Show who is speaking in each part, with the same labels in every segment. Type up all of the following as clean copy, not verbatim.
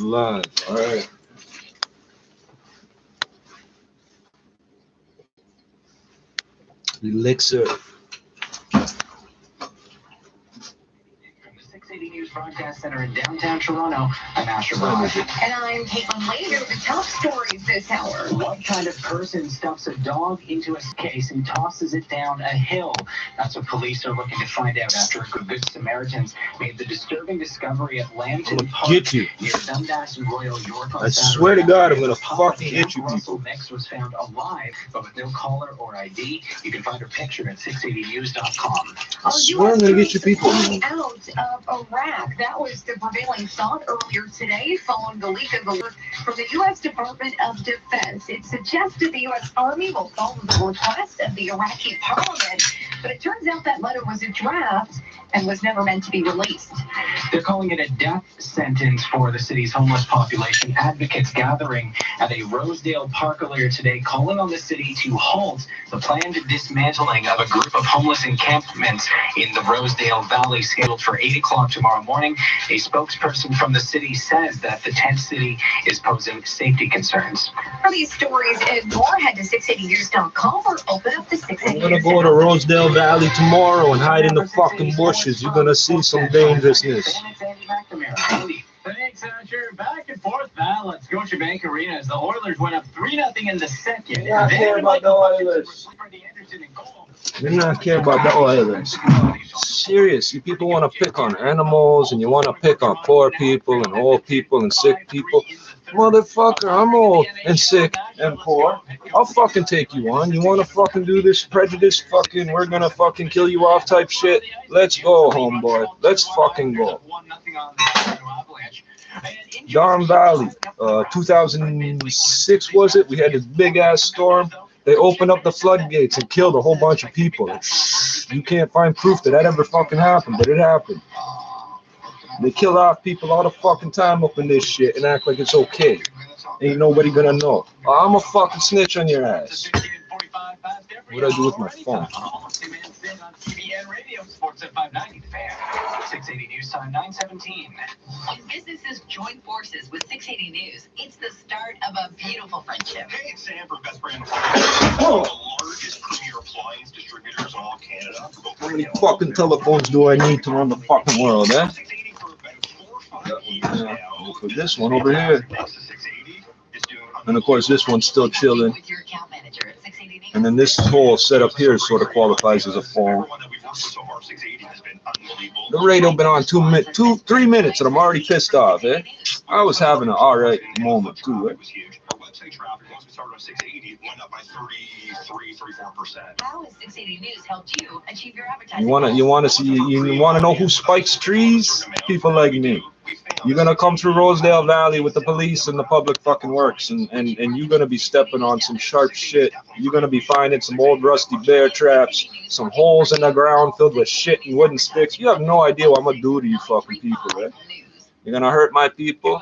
Speaker 1: Live. All right. Elixir.
Speaker 2: 680 News Broadcast Center in downtown Toronto. I'm Asher Brown.
Speaker 3: And I'm Caitlin Later with the top stories this hour.
Speaker 2: What kind of person stuffs a dog into a case and tosses it down a hill? That's what police are looking to find out after Good Samaritans made the disturbing discovery at Lambton Park near Dundas and Royal York.
Speaker 1: I swear to God, I'm gonna fucking hit you.
Speaker 2: Russell Mix was found alive, but with no caller or ID. You can find her picture at 680news.com.
Speaker 1: I swear I'm gonna get you people.
Speaker 3: Out of Iraq. That was the prevailing thought earlier today following the leak of the alert from the U.S. Department of Defense. It suggested the U.S. Army will follow the request of the Iraqi parliament, but it turns out that letter was a draft and was never meant to be released.
Speaker 2: They're calling it a death sentence for the city's homeless population. Advocates gathering at a Rosedale Park earlier today, calling on the city to halt the planned dismantling of a group of homeless encampments in the Rosedale Valley, scheduled for 8 o'clock tomorrow morning. A spokesperson from the city says that the tent city is posing safety concerns.
Speaker 3: For these stories and more, head to 680news.com or open up the 680
Speaker 1: I'm gonna go to Rosedale Valley tomorrow and hide in the fucking bushes. You're gonna see some dangerousness.
Speaker 2: Thanks, Asher. Back and forth battle at Scotiabank Arena as the Oilers went up 3-0 in the second.
Speaker 1: You're not care about the Oilers. You're not care about the Oilers. Serious. You people want to pick on animals and you want to pick on poor people and old people and sick people. Motherfucker, I'm old and sick and poor. I'll fucking take you on. You want to fucking do this prejudice fucking, we're gonna fucking kill you off type shit? Let's go, homeboy. Let's fucking go. Don Valley, 2006 was it? We had this big ass storm. They opened up the floodgates and killed a whole bunch of people. You can't find proof that ever fucking happened, but it happened. They kill off people all the fucking time up in this shit and act like it's okay. Ain't nobody gonna know. I'm a fucking snitch on your ass. What do I do with my phone?
Speaker 2: Radio Sports at 590. 680 News Time 9:17.
Speaker 3: When businesses join forces with 680 News, it's the start of a beautiful friendship.
Speaker 4: Hey, it's Sam from Best Brand Appliances, the largest premier appliance distributors in all Canada.
Speaker 1: How many fucking telephones do I need to run the fucking world, eh? For this one over here. And of course, this one's still chilling. And then this whole setup here sort of qualifies as a phone. The radio been on 3 minutes and I'm already pissed off, eh? I was having an alright moment too, eh?
Speaker 3: How has 680 News helped you achieve your advertising?
Speaker 1: You wanna know who spikes trees? People like me. You're gonna come through Rosedale Valley with the police and the public fucking works, and you're gonna be stepping on some sharp shit. You're gonna be finding some old rusty bear traps, some holes in the ground filled with shit and wooden sticks. You have no idea what I'm gonna do to you fucking people, eh? You're gonna hurt my people.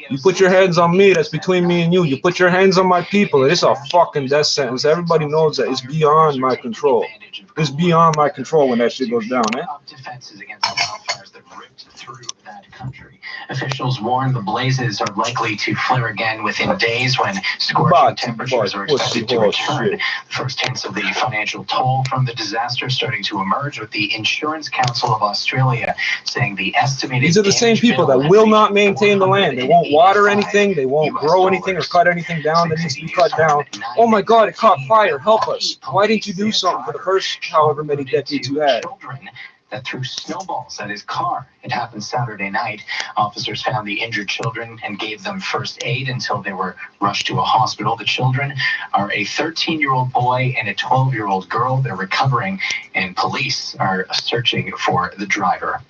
Speaker 1: You put your hands on me, that's between me and you. You put your hands on my people, and it's a fucking death sentence. Everybody knows that. It's beyond my control. It's beyond my control when that shit goes down, eh?
Speaker 2: Officials warn the blazes are likely to flare again within days when scorching temperatures are expected to return. The first hints of the financial toll from the disaster starting to emerge, with the Insurance Council of Australia saying the estimated.
Speaker 1: These are the same people that will not maintain the land. They won't water anything. They won't grow anything or cut anything down that needs to be cut down. Oh my God, it caught fire. Help us. Why didn't you do something for the first however many decades you had?
Speaker 2: That threw snowballs at his car. It happened Saturday night. Officers found the injured children and gave them first aid until they were rushed to a hospital. The children are a 13-year-old boy and a 12-year-old girl. They're recovering, and police are searching for the driver.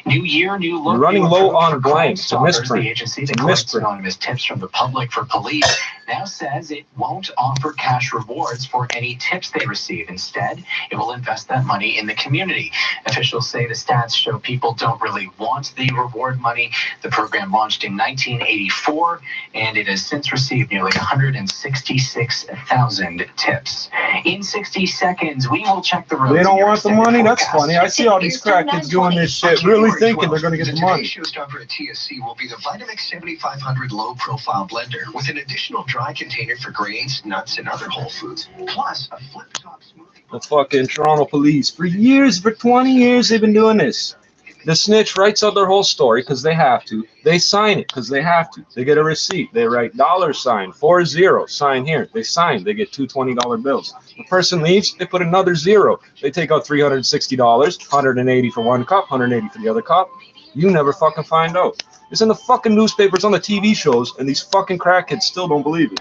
Speaker 2: New year, new look.
Speaker 1: You're running low on blanks. It's a misprint.
Speaker 2: The agency that collects anonymous tips from the public for police now says it won't offer cash rewards for any tips they receive. Instead, it will invest that money in the community. Officials say the stats show people don't really want the reward money. The program launched in 1984, and it has since received nearly 166,000 tips. In 60 seconds, we will check the roads.
Speaker 1: They don't want the money? That's funny. I see all these crack kids doing this shit, really thinking they're going to get the money.
Speaker 5: The showstopper at TSC will be the Vitamix 7500 low-profile blender with an additional dry container for grains, nuts, and other whole foods, plus a flip-top smoothie.
Speaker 1: The fucking Toronto police, for 20 years, they've been doing this. The snitch writes out their whole story because they have to. They sign it because they have to. They get a receipt. They write $sign 40, sign here. They sign. They get two $20 bills. The person leaves. They put another 0. They take out $360, $180 for one cop, $180 for the other cop. You never fucking find out. It's in the fucking newspapers, on the TV shows, and these fucking crackheads still don't believe it.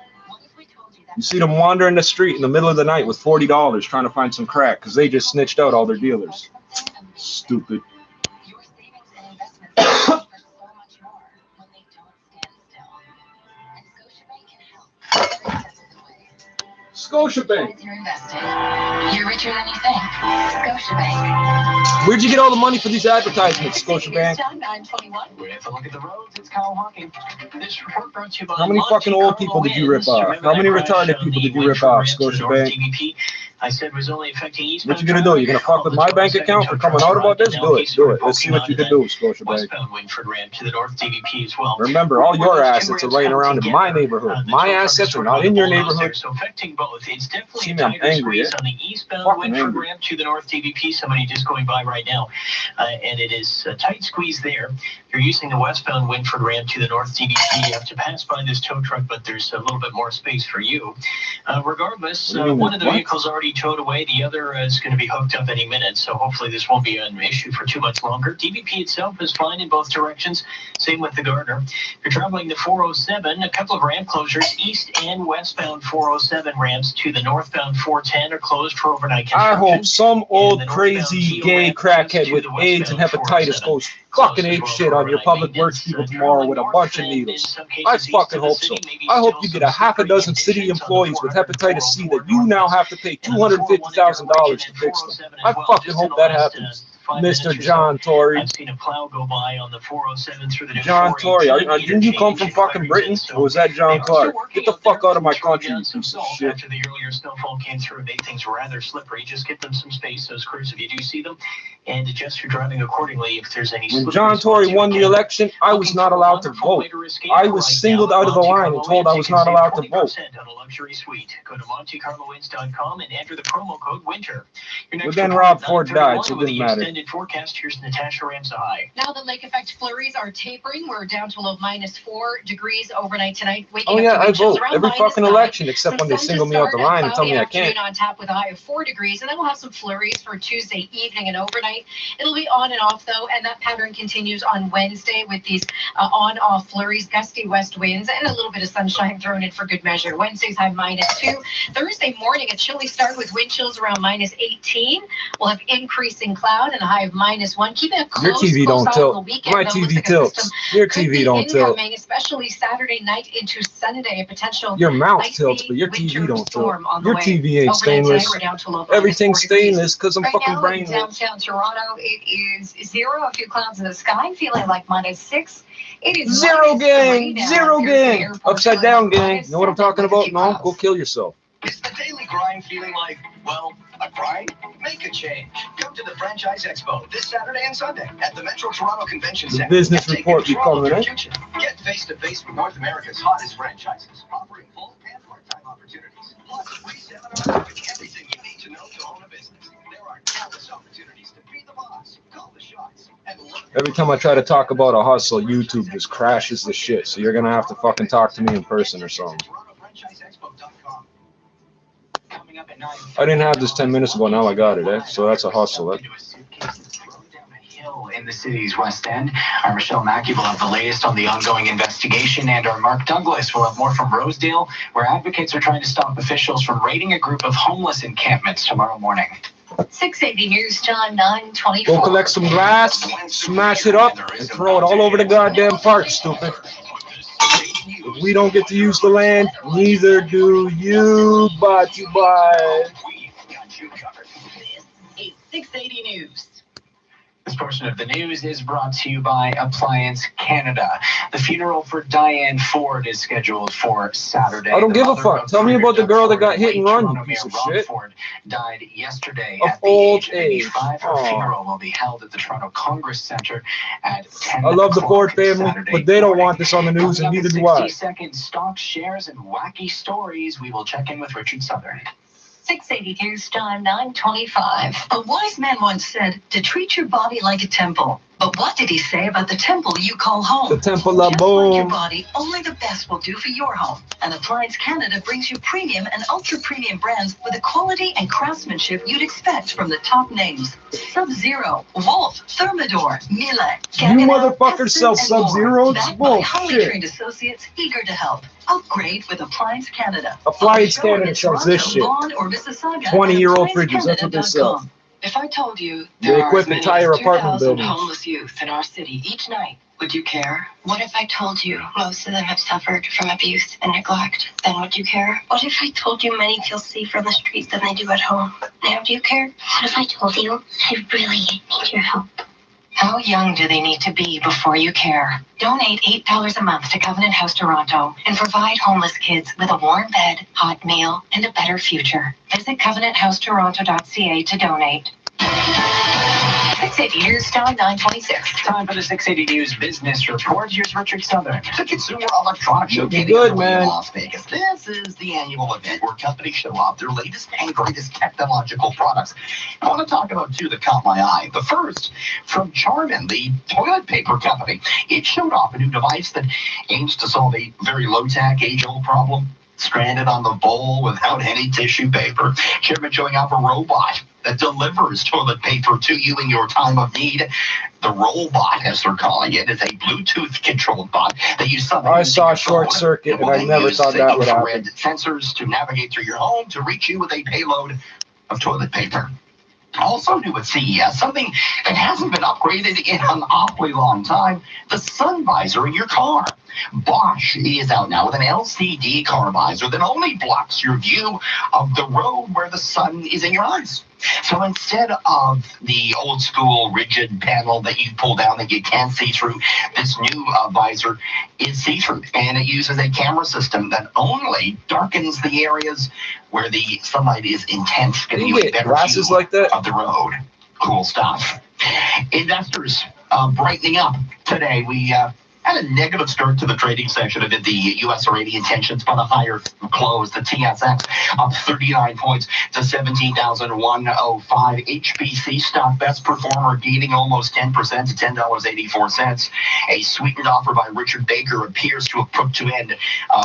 Speaker 1: You see them wandering the street in the middle of the night with $40 trying to find some crack because they just snitched out all their dealers. Stupid. Scotiabank.
Speaker 3: You're richer than you think. Scotiabank.
Speaker 1: Where'd you get all the money for these advertisements, Scotiabank?
Speaker 2: Look at the roads. It's Kyle Hawking. This report brought to you by
Speaker 1: How many fucking old people did you rip off? How many retarded people did you rip off, Scotiabank?
Speaker 2: I said was only affecting East.
Speaker 1: What you gonna do? You gonna fuck with my bank account for coming out about this? Do it. Do it. Let's see what you can do, Scotiabank.
Speaker 2: Westbound Wynford ramp to the North DVP as well.
Speaker 1: Remember, all your assets are laying around in my neighborhood. My assets are not in your neighborhood.
Speaker 2: So affecting both. It's definitely
Speaker 1: See me, I'm angry,
Speaker 2: on the eastbound
Speaker 1: fucking
Speaker 2: Wynford
Speaker 1: angry.
Speaker 2: ramp to the North DVP. Somebody just going by right now, and it is a tight squeeze there. You're using the westbound Wynford ramp to the North DVP. You have to pass by this tow truck, but there's a little bit more space for you. Regardless, one of the vehicles already towed away. The other is going to be hooked up any minute, so hopefully this won't be an issue for too much longer. DVP itself is fine in both directions. Same with the Gardner. If you're traveling the 407, a couple of ramp closures. East and westbound 407 ramps to the northbound 410 are closed for overnight construction.
Speaker 1: I hope some old crazy gay crackhead with AIDS and hepatitis goes fucking ape shit on your public works people tomorrow with a bunch of needles. I fucking hope so. I hope you get a half a dozen city employees with hepatitis C that you now have to pay $250,000 to fix them. I fucking hope that happens. Mr. John Tory.
Speaker 2: I've seen a plow go by on the 407 through the new
Speaker 1: John Tory,
Speaker 2: 418.
Speaker 1: didn't you come from fucking Britain? Or was that John Clark? Get the fuck out of my country, you piece of shit.
Speaker 2: After the earlier snowfall came through, made things rather slippery. Just get them some space, those crews, if you do see them, and adjust your driving accordingly if there's any.
Speaker 1: When John Tory won the election, I was not allowed to vote. I was singled out of the line and told I was not allowed to vote.
Speaker 2: On a luxury suite. Go to MonteCarloWinds.com and enter the promo code WINTER.
Speaker 1: But then Rob Ford died, so it didn't matter.
Speaker 2: Extended forecast. Here's Natasha Ramsahai.
Speaker 3: Now the lake effect flurries are tapering. We're down to a low of -4 degrees overnight tonight.
Speaker 1: Oh yeah, I vote every fucking election except when they single me out the line and tell me I can't.
Speaker 3: On tap with a high of 4 degrees, and then we'll have some flurries for Tuesday evening and overnight. It'll be on and off though, and that pattern continues on Wednesday with these on-off flurries, gusty west winds, and a little bit of sunshine thrown in for good measure. Wednesday's high -2. Thursday morning, a chilly start with wind chills around -18. We'll have increasing cloud and a high of -1. Keeping a close,
Speaker 1: Your TV don't tilt. My TV tilts. Your TV don't tilt.
Speaker 3: Especially Saturday night into Sunday, a potential.
Speaker 1: Your mouth tilts, but your TV don't tilt. Your TV ain't stainless. Everything's stainless because I'm fucking brainless.
Speaker 3: Downtown Toronto, it is 0, a few clouds in the sky, feeling like -6. It is
Speaker 1: zero gang, zero gang, upside down gang. Know what I'm talking about? No, go kill yourself.
Speaker 5: Is the daily grind feeling like, well, a grind? Make a change. Come to the Franchise Expo this Saturday and Sunday at the Metro Toronto Convention Center.
Speaker 1: The business report be coming, eh?
Speaker 5: Get face-to-face with North America's hottest franchises, offering full and part-time opportunities. Plus, free seminars with everything you need to know to own a business. There are countless opportunities to be the boss, call the shots, and look. Every
Speaker 1: time I try to talk about a hustle, YouTube just crashes the shit. So you're gonna have to fucking talk to me in person or something. I didn't have this 10 minutes ago. Now I got it, eh? So that's a hustle, eh?
Speaker 2: In the city's West End. Our Michelle Mackey will have the latest on the ongoing investigation, and our Mark Douglas will have more from Rosedale, where advocates are trying to stop officials from raiding a group of homeless encampments tomorrow morning.
Speaker 3: 680 News Time 924.
Speaker 1: Go collect some glass, smash it up, and throw it all over the goddamn park, stupid. We don't get to use the land, neither do you. Brought to you by...
Speaker 5: We've got you covered.
Speaker 2: This is 680 News. This portion of the news is brought to you by Appliance Canada. The funeral for Diane Ford is scheduled for Saturday.
Speaker 1: I don't give a fuck. Tell me about the girl that got hit and run, you piece of shit.
Speaker 2: Ford died yesterday
Speaker 1: Of
Speaker 2: at the
Speaker 1: old
Speaker 2: age of 85. Her
Speaker 1: age.
Speaker 2: funeral will be held at the Toronto Congress Centre at 10
Speaker 1: I love the Ford family,
Speaker 2: Saturday
Speaker 1: but they don't
Speaker 2: morning.
Speaker 1: want this on the news, and
Speaker 2: Coming up
Speaker 1: neither
Speaker 2: in
Speaker 1: do I.
Speaker 2: 60 seconds, stock shares and wacky stories. We will check in with Richard Southern.
Speaker 3: 680 News Time 9:25.
Speaker 6: A wise man once said to treat your body like a temple. But what did he say about the temple you call home?
Speaker 1: The Temple of
Speaker 6: Just like your
Speaker 1: Boom.
Speaker 6: body, only the best will do for your home. And Appliance Canada brings you premium and ultra-premium brands with the quality and craftsmanship you'd expect from the top names. Sub-Zero, Wolf, Thermador, Miele,
Speaker 1: You motherfuckers sell Sub-Zeros?
Speaker 6: Backed by highly
Speaker 1: Bullshit.
Speaker 6: trained associates eager to help. Upgrade with Appliance Canada.
Speaker 1: Appliance
Speaker 6: On show
Speaker 1: Canada
Speaker 6: in
Speaker 1: sells this
Speaker 6: Toronto,
Speaker 1: shit.
Speaker 6: Vaughan, or Mississauga at
Speaker 1: 20-year-old fridges, that's what they sell.
Speaker 6: appliancecanada.com. If I told you
Speaker 1: They
Speaker 6: there are
Speaker 1: equip
Speaker 6: as many
Speaker 1: entire
Speaker 6: as
Speaker 1: apartment
Speaker 6: 2,000
Speaker 1: buildings.
Speaker 6: homeless youth in our city each night, would you care?
Speaker 7: What if I told you most of them have suffered from abuse and neglect? Then would you care? What if I told you many feel safer on the streets than they do at home? Now do you care? What if I told you I really need your help?
Speaker 6: How young do they need to be before you care? Donate $8 a month to Covenant House Toronto and provide homeless kids with a warm bed, hot meal, and a better future. Visit covenanthousetoronto.ca to donate. 680 News Time 9:26.
Speaker 2: Time for the 680 News Business Report. Here's Richard Southern.
Speaker 5: The Consumer Electronics Show
Speaker 1: Looking
Speaker 5: getting
Speaker 1: good,
Speaker 5: underway in
Speaker 1: man.
Speaker 5: Las Vegas. This is the annual event where companies show off their latest and greatest technological products. I want to talk about two that caught my eye. The first, from Charmin, the toilet paper company. It showed off a new device that aims to solve a very low-tech, age-old problem. Stranded on the bowl without any tissue paper. Charmin showing off a robot that delivers toilet paper to you in your time of need. The robot, as they're calling it, is a Bluetooth-controlled bot that you summon.
Speaker 1: I
Speaker 5: using
Speaker 1: saw
Speaker 5: your
Speaker 1: short
Speaker 5: phone.
Speaker 1: circuit,
Speaker 5: It will
Speaker 1: and I
Speaker 5: then
Speaker 1: never
Speaker 5: use
Speaker 1: thought
Speaker 5: the
Speaker 1: that would
Speaker 5: infrared
Speaker 1: happen.
Speaker 5: sensors to navigate through your home to reach you with a payload of toilet paper. Also new at CES, something that hasn't been upgraded in an awfully long time, the sun visor in your car. Bosch is out now with an LCD car visor that only blocks your view of the road where the sun is in your eyes. So instead of the old school rigid panel that you pull down that you can't see through, this new visor is see-through, and it uses a camera system that only darkens the areas where the sunlight is intense, giving
Speaker 1: You
Speaker 5: you a
Speaker 1: get
Speaker 5: better
Speaker 1: glasses
Speaker 5: view
Speaker 1: like that?
Speaker 5: of the road. Cool stuff. Investors brightening up today. We had a negative start to the trading session amid the U.S. Iranian tensions, but a higher close. The TSX up 39 points to 17,105. HPC stock best performer gaining almost 10% to $10.84. A sweetened offer by Richard Baker appears to have put to end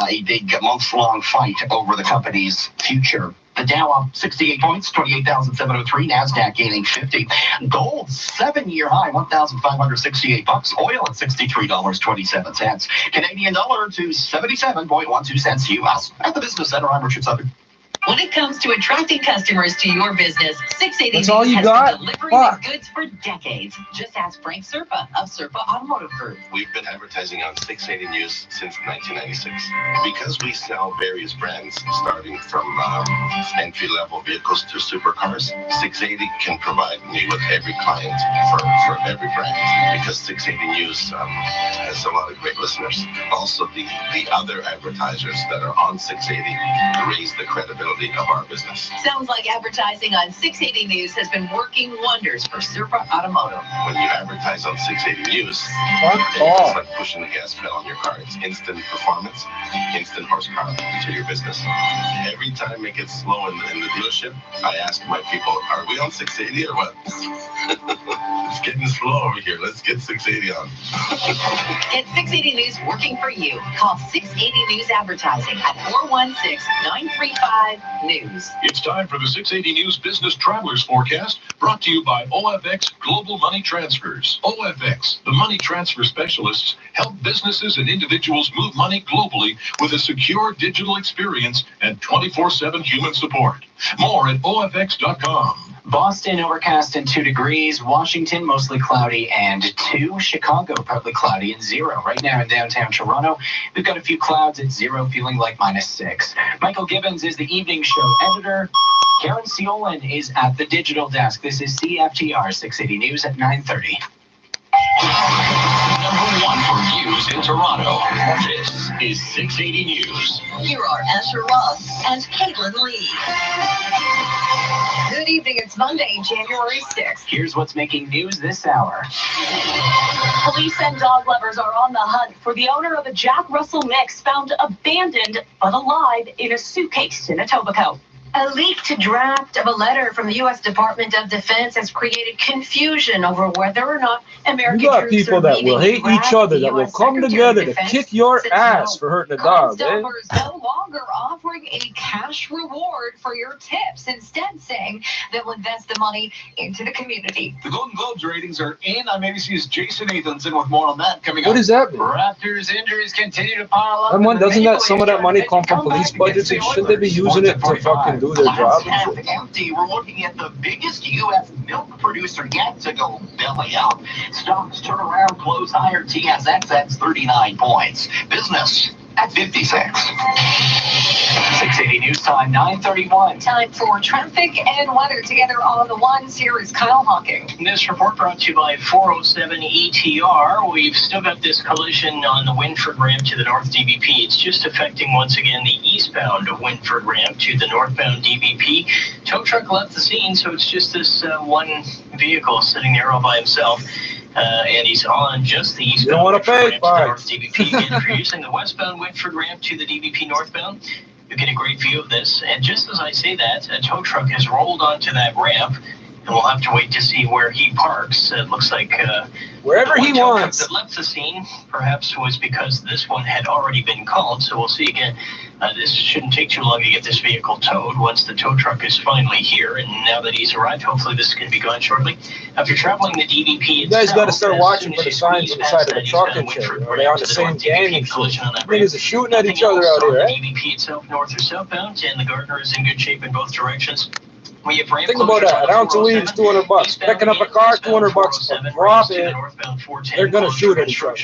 Speaker 5: a big months-long fight over the company's future. The Dow up 68 points, 28,703. NASDAQ gaining 50. Gold, 7-year high, $1,568. Oil at $63.27. Canadian dollar to 77.12 cents US. At the Business Center, I'm Richard Southern.
Speaker 6: When it comes to attracting customers to your business, 680
Speaker 1: That's all
Speaker 6: News
Speaker 1: you
Speaker 6: has
Speaker 1: got?
Speaker 6: been delivering
Speaker 1: Fuck.
Speaker 6: the goods for decades. Just ask Frank Serpa of Serpa Automotive Group.
Speaker 8: We've been advertising on 680 News since 1996. Because we sell various brands, starting from entry-level vehicles to supercars, 680 can provide me with every client for every brand. Because 680 News has a lot of great listeners. Also, the other advertisers that are on 680 raise the credibility of our business.
Speaker 6: Sounds like advertising on 680 News has been working wonders for Serpa Automotive.
Speaker 8: When you advertise on 680 News,
Speaker 1: Fuck
Speaker 8: it's
Speaker 1: off.
Speaker 8: like pushing the gas pedal on your car. It's instant performance, instant horsepower to your business. Every time it gets slow in the dealership, I ask my people, are we on 680 or what? It's getting slow over here. Let's get 680 on.
Speaker 6: Get 680 News working for you. Call 680 News Advertising at 416-935-NEWS.
Speaker 9: It's time for the 680 News Business Travelers Forecast, brought to you by OFX Global Money Transfers. OFX, the money transfer specialists, help businesses and individuals move money globally with a secure digital experience and 24/7 human support. More at OFX.com.
Speaker 2: Boston, overcast and 2 degrees. Washington, mostly cloudy and 2. Chicago, partly cloudy and 0. Right now in downtown Toronto, we've got a few clouds at 0, feeling like -6. Michael Gibbons is the evening show editor. Karen Seolan is at the digital desk. This is CFTR 680 News at 9:30.
Speaker 9: Number 1 for news in Toronto. This is 680 News.
Speaker 6: Here are Asher Ross and Caitlin Lee.
Speaker 3: Good evening. It's Monday, January 6th.
Speaker 2: Here's what's making news this hour.
Speaker 10: Police and dog lovers are on the hunt for the owner of a Jack Russell mix found abandoned but alive in a suitcase in Etobicoke.
Speaker 3: A leaked draft of a letter from the U.S. Department of Defense has created confusion over whether or not American
Speaker 1: You got
Speaker 3: troops
Speaker 1: people
Speaker 3: are
Speaker 1: that will
Speaker 3: leaving
Speaker 1: hate each
Speaker 3: Iraq.
Speaker 1: other,
Speaker 3: The
Speaker 1: that will
Speaker 3: US
Speaker 1: come
Speaker 3: Secretary
Speaker 1: together
Speaker 3: of
Speaker 1: to
Speaker 3: Defense
Speaker 1: kick your
Speaker 3: says
Speaker 1: ass
Speaker 3: no.
Speaker 1: for hurting a
Speaker 3: Crime
Speaker 1: dog, eh?
Speaker 3: Stoppers no longer offering a cash reward for your tips, instead saying they'll invest the money into the community.
Speaker 4: The Golden Globes ratings are in. I'm ABC's Jason Nathanson with more on that coming up.
Speaker 1: What does that mean?
Speaker 2: Raptors injuries continue to pile up.
Speaker 1: Doesn't that some of that money come from police budgets and shouldn't they be using it to fucking do their job?
Speaker 5: Glass half empty. We're looking at the biggest U.S. milk producer yet to go belly up. Stocks turn around, close higher. TSX that's 39 points. Business at 56.
Speaker 2: 680 News Time, 9:31.
Speaker 3: Time for traffic and weather together on the ones. Here is Kyle Hawking.
Speaker 11: This report brought to you by 407 ETR. We've still got this collision on the Winford ramp to the North DVP. It's just affecting once again the eastbound Winford ramp to the northbound DVP. Tow truck left the scene, so it's just this one vehicle sitting there all by himself. And he's on just the eastbound Winford ramp to the North DVP. Again, if you're using the westbound Winford ramp to the DVP northbound, you get a great view of this. And just as I say that, a tow truck has rolled onto that ramp, and we'll have to wait to see where he parks. It looks like
Speaker 1: wherever he wants.
Speaker 11: That left the scene perhaps was because this one had already been called. So we'll see again. This shouldn't take too long to get this vehicle towed once the tow truck is finally here. And now that he's arrived, hopefully this can be gone shortly. After traveling the DVP
Speaker 1: You guys got to start watching for the signs on the side of the truck and shit. Are they on the same gang and shit? Niggas are shooting at each other out here, eh?
Speaker 11: The DVP itself, north or southbound, and the Gardner is in good shape in both directions. We have ramp
Speaker 1: Think about that. An ounce of weed is $200. Picking up a car, $200. Drop it. They're gonna shoot at each other.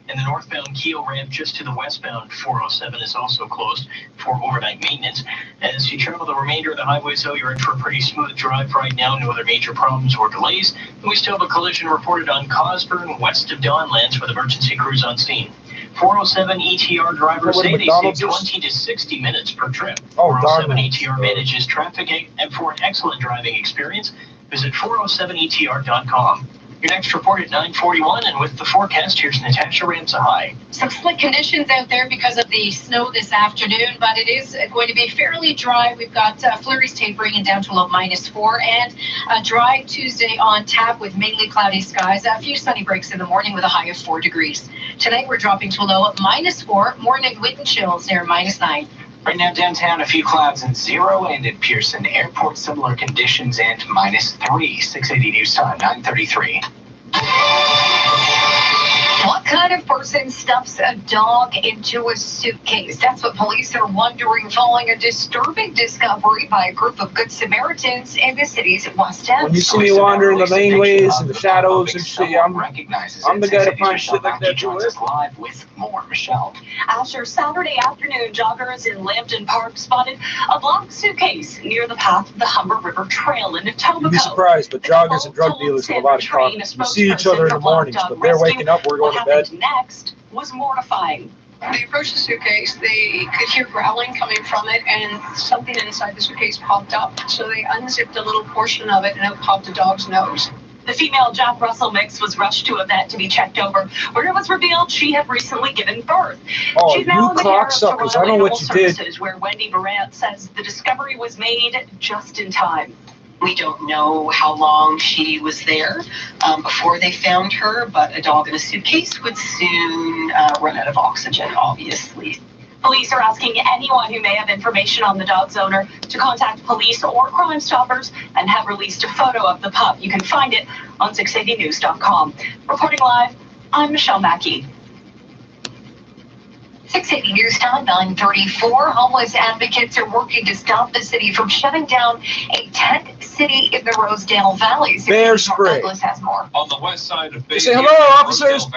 Speaker 11: And the northbound Keel ramp just to the westbound 407 is also closed for overnight maintenance. As you travel the remainder of the highways, though, you're in for a pretty smooth drive right now. No other major problems or delays. And we still have a collision reported on Cosburn, west of Dawnlands, with emergency crews on scene. 407 ETR drivers say they save 20 to 60 minutes per trip. 407 ETR manages traffic, and for an excellent driving experience, visit 407etr.com. Your next report at 9:41, and with the forecast, here's Natasha Ramsahai.
Speaker 3: Some slick conditions out there because of the snow this afternoon, but it is going to be fairly dry. We've got flurries tapering and down to a low -4, and a dry Tuesday on tap with mainly cloudy skies. A few sunny breaks in the morning with a high of 4 degrees. Tonight we're dropping to a low of -4, morning wind chills near -9.
Speaker 2: Right now downtown, a few clouds and 0, and at Pearson Airport, similar conditions and -3. 680 News Time, 9:33.
Speaker 3: What kind of person stuffs a dog into a suitcase? That's what police are wondering following a disturbing discovery by a group of Good Samaritans in the city's West End.
Speaker 1: When you see me wandering the laneways and the shadows and shit, I'm the guy that finds shit like that too.
Speaker 2: Live with more. Michelle.
Speaker 10: After Saturday afternoon, joggers in Lambton Park spotted a black suitcase near the path of the Humber River Trail in Etobicoke.
Speaker 1: You'd be surprised, but joggers and drug dealers have a lot of talk. We see each other in the mornings, but they're waking up, we're going to bed.
Speaker 10: Next was mortifying.
Speaker 12: They approached the suitcase, they could hear growling coming from it, and something inside the suitcase popped up. So they unzipped a little portion of it, and out popped the dog's nose.
Speaker 10: The female Jack Russell mix was rushed to a vet to be checked over, where it was revealed she had recently given birth.
Speaker 1: Oh,
Speaker 10: she's now in the care of
Speaker 1: cocksuckers,
Speaker 10: Toronto
Speaker 1: I know what
Speaker 10: Animal
Speaker 1: you did.
Speaker 10: Services, where Wendy Barant says the discovery was made just in time.
Speaker 6: We don't know how long she was there before they found her, but a dog in a suitcase would soon run out of oxygen, obviously.
Speaker 10: Police are asking anyone who may have information on the dog's owner to contact police or Crime Stoppers and have released a photo of the pup. You can find it on 680news.com. Reporting live, I'm Michelle Mackey.
Speaker 3: 680 News Time, 9:34. Homeless advocates are working to stop the city from shutting down a tent city in the Rosedale Valley.
Speaker 1: Bear spray.
Speaker 3: Douglas has more.
Speaker 9: On the west side of
Speaker 1: They say, hello, officers.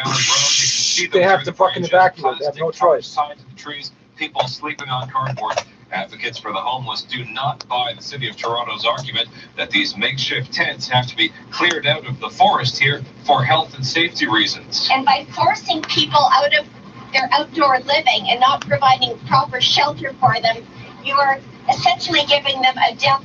Speaker 1: They have to fucking evacuate. They have no choice.
Speaker 9: Trees, people sleeping on cardboard. Advocates for the homeless do not buy the City of Toronto's argument that these makeshift tents have to be cleared out of the forest here for health and safety reasons.
Speaker 7: And by forcing people out of their outdoor living and not providing proper shelter for them, you are essentially giving them a death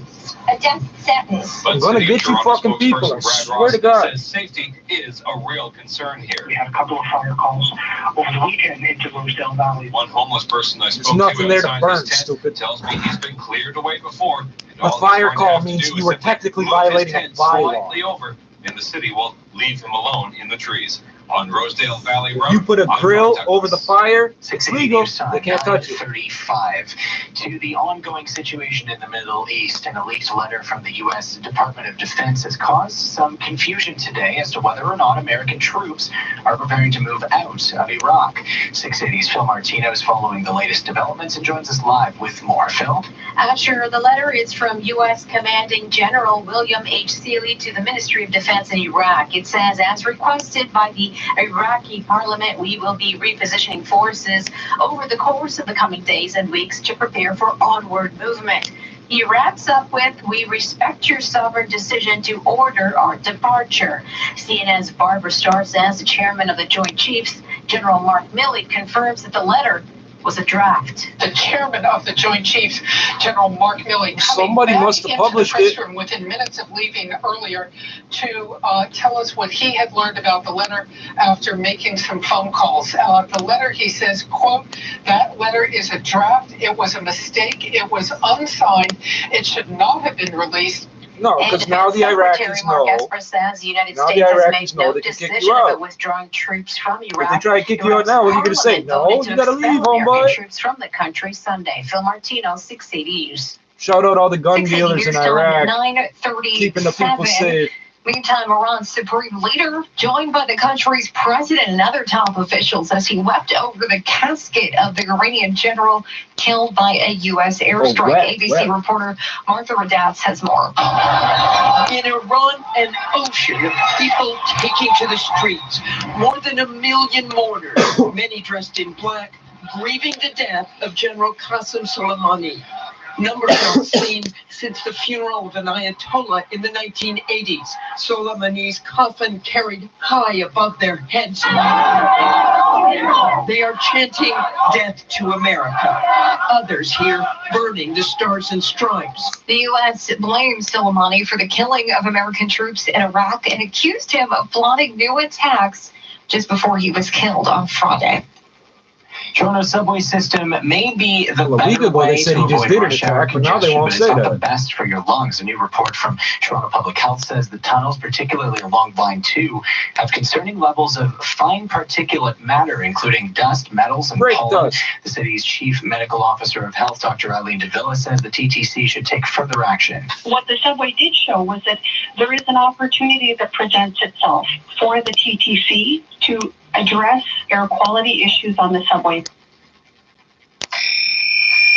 Speaker 7: sentence.
Speaker 1: I'm gonna get you fucking people, I swear to God.
Speaker 9: Says safety is a real concern here.
Speaker 11: We had a couple of fire calls over the weekend into Rosedale Valley.
Speaker 9: One homeless person I spoke
Speaker 1: There's nothing
Speaker 9: to
Speaker 1: there to
Speaker 9: outside
Speaker 1: burn,
Speaker 9: his tent
Speaker 1: stupid.
Speaker 9: tells me he's been cleared away before. And
Speaker 1: A
Speaker 9: all he's
Speaker 1: fire
Speaker 9: going to
Speaker 1: call
Speaker 9: have to
Speaker 1: means
Speaker 9: do
Speaker 1: you
Speaker 9: is
Speaker 1: were
Speaker 9: simply
Speaker 1: technically
Speaker 9: move his
Speaker 1: violating a
Speaker 9: tent
Speaker 1: bylaw.
Speaker 9: slightly over, and the city will leave him alone in the trees. On Rosedale Valley Road,
Speaker 1: You put a
Speaker 9: I'm
Speaker 1: grill
Speaker 9: Mark
Speaker 1: over the
Speaker 9: Douglas.
Speaker 1: fire, it's
Speaker 2: 680
Speaker 1: legal.
Speaker 2: News Time,
Speaker 1: They can't touch it.
Speaker 2: 9:35. To the ongoing situation in the Middle East, an leaked letter from the U.S. Department of Defense has caused some confusion today as to whether or not American troops are preparing to move out of Iraq. 680's Phil Martino is following the latest developments and joins us live with more. Phil?
Speaker 3: Sure. The letter is from U.S. Commanding General William H. Seeley to the Ministry of Defense in Iraq. It says, as requested by the Iraqi parliament, we will be repositioning forces over the course of the coming days and weeks to prepare for onward movement. He wraps up with, we respect your sovereign decision to order our departure. CNN's Barbara Starr says the chairman of the Joint Chiefs, General Mark Milley, confirms that the letter was a draft.
Speaker 12: The chairman of the Joint Chiefs, General Mark Milley,
Speaker 1: Somebody must have published
Speaker 12: into the
Speaker 1: it.
Speaker 12: press room within minutes of leaving earlier to tell us what he had learned about the letter after making some phone calls. The letter, he says, quote, that letter is a draft. It was a mistake. It was unsigned. It should not have been released.
Speaker 1: No, because now the Iraqis know.
Speaker 3: Mark Esper says the United
Speaker 1: Now the
Speaker 3: States has
Speaker 1: Iraqis
Speaker 3: made
Speaker 1: know
Speaker 3: no
Speaker 1: they can kick
Speaker 3: decision
Speaker 1: you out.
Speaker 3: about withdrawing troops from Iraq.
Speaker 1: If they try to kick you out now, what are you going to say? No, you got to leave, homeboy.
Speaker 3: Troops from the country Sunday. Phil Martino, 680 News.
Speaker 1: Shout out all the gun
Speaker 3: 680
Speaker 1: dealers in
Speaker 3: News Time,
Speaker 1: Iraq,
Speaker 3: 9:37.
Speaker 1: keeping the people safe.
Speaker 3: Meantime, Iran's supreme leader, joined by the country's president and other top officials as he wept over the casket of the Iranian general killed by a U.S. airstrike. ABC reporter Martha Radatz has more.
Speaker 13: In Iran, an ocean of people taking to the streets. More than 1 million mourners, many dressed in black, grieving the death of General Qasem Soleimani. Numbers not seen since the funeral of an Ayatollah in the 1980s. Soleimani's coffin carried high above their heads. They are chanting death to America. Others here burning the stars and stripes.
Speaker 3: The U.S. blames Soleimani for the killing of American troops in Iraq and accused him of plotting new attacks just before he was killed on Friday.
Speaker 2: Toronto's subway system may be the
Speaker 1: Well, a week
Speaker 2: better
Speaker 1: ago
Speaker 2: way
Speaker 1: they said
Speaker 2: to
Speaker 1: he just
Speaker 2: avoid
Speaker 1: did an
Speaker 2: rush hour
Speaker 1: attack, but now they
Speaker 2: congestion,
Speaker 1: won't
Speaker 2: but
Speaker 1: say
Speaker 2: it's not
Speaker 1: that.
Speaker 2: the best for your lungs. A new report from Toronto Public Health says the tunnels, particularly along Line 2, have concerning levels of fine particulate matter, including dust, metals, and pollen. The city's chief medical officer of health, Dr. Eileen Davila, says the TTC should take further action.
Speaker 14: What the subway did show was that there is an opportunity that presents itself for the TTC to address air quality issues on the subway.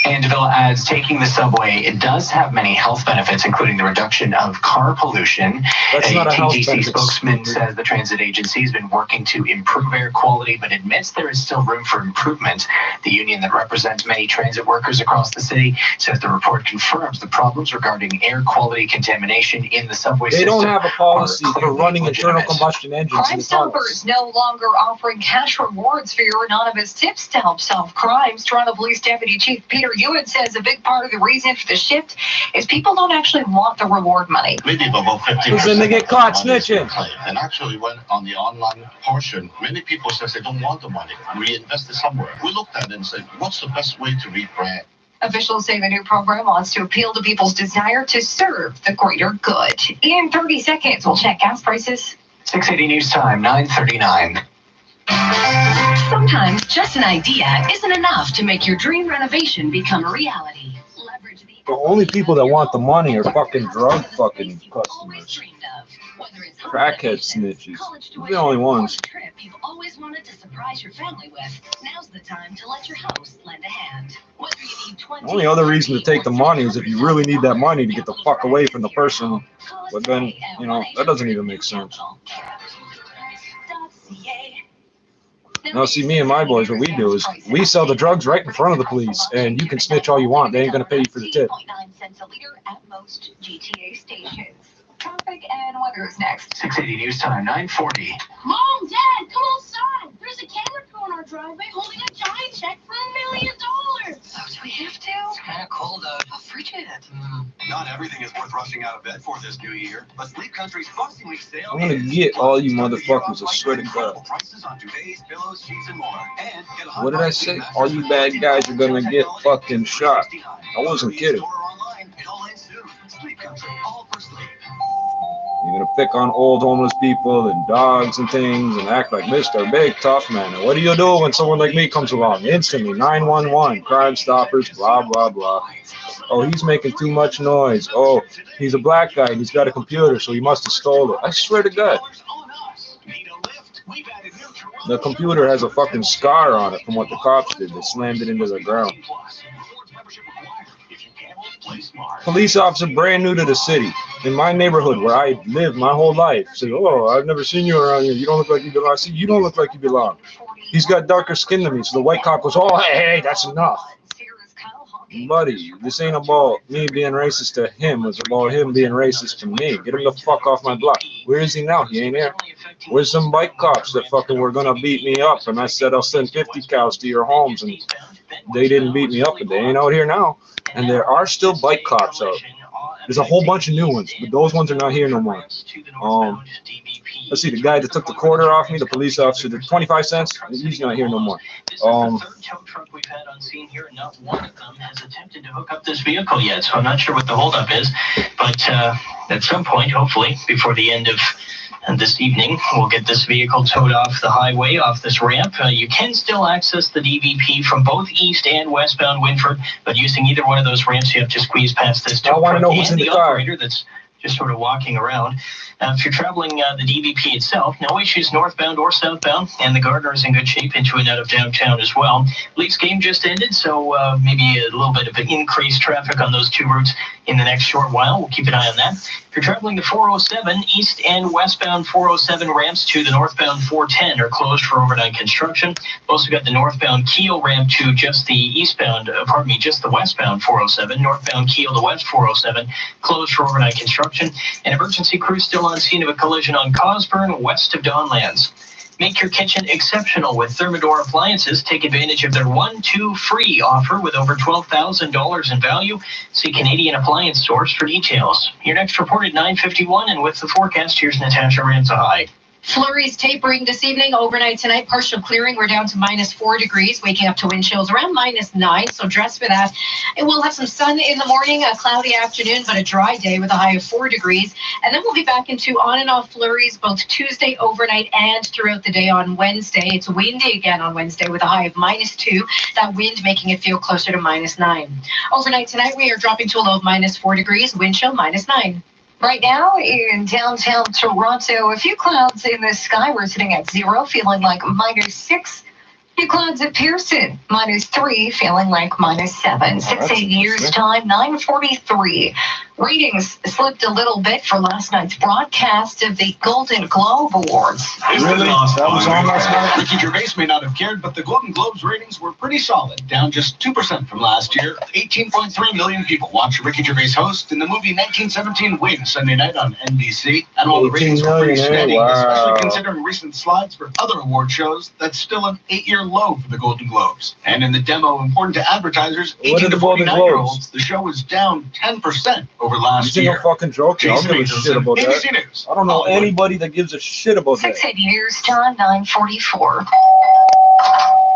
Speaker 2: And Davila adds, taking the subway, it does have many health benefits, including the reduction of car pollution.
Speaker 1: That's not a health
Speaker 2: TTC
Speaker 1: benefit.
Speaker 2: spokesman says the transit agency has been working to improve air quality, but admits there is still room for improvement. The union that represents many transit workers across the city says the report confirms the problems regarding air quality contamination in the subway
Speaker 1: They
Speaker 2: system.
Speaker 1: don't have a policy for running internal combustion engines in
Speaker 3: Crime
Speaker 1: the tunnels.
Speaker 3: Stoppers no longer offering cash rewards for your anonymous tips to help solve crimes. Toronto Police Deputy Chief Peter Ewan says a big part of the reason for the shift is people don't actually want the reward money.
Speaker 8: Maybe about 50%.
Speaker 1: Because then they get caught snitching.
Speaker 8: And actually, when on the online portion, many people says they don't want the money. Reinvest it somewhere. We looked at it and said, what's the best way to rebrand?
Speaker 3: Officials say the new program wants to appeal to people's desire to serve the greater good. In 30 seconds, we'll check gas prices.
Speaker 2: 680 News Time, 9:39.
Speaker 6: Sometimes just an idea isn't enough to make your dream renovation become a reality.
Speaker 1: The only people that want the money are fucking drug fucking customers. Crackhead snitches. They're the only ones.
Speaker 6: you've always wanted to surprise your family with, now's the time to let your house lend a hand. Whether you need 20
Speaker 1: The only other reason to take the money is if you really need that money to get the fuck away from the person. But then, you know, that doesn't even make sense. Now, see, me and my boys, what we do is we sell the drugs right in front of the police, and you can snitch all you want. They ain't going to pay you for the tip.
Speaker 3: 9 cents a liter at most GTA stations. Traffic and weather is next.
Speaker 2: 680 News Time, 940.
Speaker 7: Mom, Dad, come outside. There's a kangaroo in our driveway holding a giant check for $1 million.
Speaker 6: Oh, do we have to? It's kind of cold out. How frigid.
Speaker 5: Not everything is worth rushing out of bed for this new year, but Sleep Country's Boxing Week sale.
Speaker 1: I'm going to get all you motherfuckers, I swear to God.
Speaker 5: Prices on today's pillows, sheets, and more. And get a
Speaker 1: What did I say? All you bad guys are going to get fucking shot. I wasn't kidding.
Speaker 5: Sleep Country, all for sleep.
Speaker 1: You're going to pick on old homeless people and dogs and things and act like Mr. Big Tough Man. And what do you do when someone like me comes along? Instantly, 911, Crime Stoppers, blah, blah, blah. Oh, he's making too much noise. Oh, he's a black guy and he's got a computer, so he must have stole it. I swear to God. The computer has a fucking scar on it from what the cops did. They slammed it into the ground. Police officer brand new to the city. In my neighborhood where I lived my whole life. Said, oh, I've never seen you around here. You don't look like you belong. I said, you don't look like you belong. He's got darker skin than me. So the white cop goes, oh, hey, that's enough. Buddy, this ain't about me being racist to him. It's about him being racist to me. Get him the fuck off my block. Where is he now? He ain't here. Where's some bike cops that fucking were gonna beat me up? And I said, I'll send 50 cows to your homes. And they didn't beat me up, but they ain't out here now. And there are still bike cops out. There's a whole bunch of new ones, but those ones are not here no more. Let's see, the guy that took the quarter off me, the police officer, the 25 cents, he's not here no more.
Speaker 11: This is the third tow truck we've had on scene here, and not one of them has attempted to hook up this vehicle yet, so I'm not sure what the holdup is. But at some point, hopefully, before the end of this evening, we'll get this vehicle towed off the highway, off this ramp. You can still access the DVP from both east and westbound Winford, but using either one of those ramps, you have to squeeze past this tow truck.
Speaker 1: I want to know who's in the car.
Speaker 11: Operator that's just sort of walking around. If you're traveling the DVP itself, no issues northbound or southbound, and the Gardner is in good shape into and out of downtown as well. Leafs game just ended, so maybe a little bit of an increased traffic on those two routes in the next short while. We'll keep an eye on that. If you're traveling the 407, east and westbound 407 ramps to the northbound 410 are closed for overnight construction. We've also got the northbound Keel ramp to just the westbound 407, northbound Keel to west 407, closed for overnight construction. An emergency crew still on scene of a collision on Cosburn, west of Donlands. Make your kitchen exceptional with Thermador Appliances. Take advantage of their 1-2 free offer with over $12,000 in value. See Canadian Appliance Source for details. Your next report at 9:51, and with the forecast, here's Natasha Ranzahai.
Speaker 15: Flurries tapering this evening. Overnight tonight, partial clearing. We're down to -4 degrees, waking up to wind chills around -9, so dress for that. And we'll have some sun in the morning, a cloudy afternoon, but a dry day with a high of 4 degrees. And then we'll be back into on and off flurries both Tuesday overnight and throughout the day on Wednesday. It's windy again on Wednesday with a high of -2. That wind making it feel closer to -9. Overnight tonight, we are dropping to a low of -4 degrees, wind chill -9.
Speaker 3: Right now in downtown Toronto, a few clouds in the sky. We're sitting at 0, feeling like -6. A few clouds at Pearson, -3, feeling like -7. 6-8 years time, 9:43. Ratings slipped a little bit for last night's broadcast of the Golden Globe Awards.
Speaker 1: Really? That was on last night?
Speaker 16: Ricky Gervais may not have cared, but the Golden Globes ratings were pretty solid, down just 2% from last year. 18.3 million people watched Ricky Gervais host in the movie 1917 Win Sunday night on NBC. And while the ratings were pretty steady, especially considering recent slides for other award shows, that's still an 8-year low for the Golden Globes. And in the demo important to advertisers, 18 to 49-year-olds, the show was down 10% over last year.
Speaker 1: You fucking joking. I don't give a shit about that.
Speaker 16: ABC News.
Speaker 1: I don't know anybody that gives a shit about that.
Speaker 3: 6-8 years time, 9:44.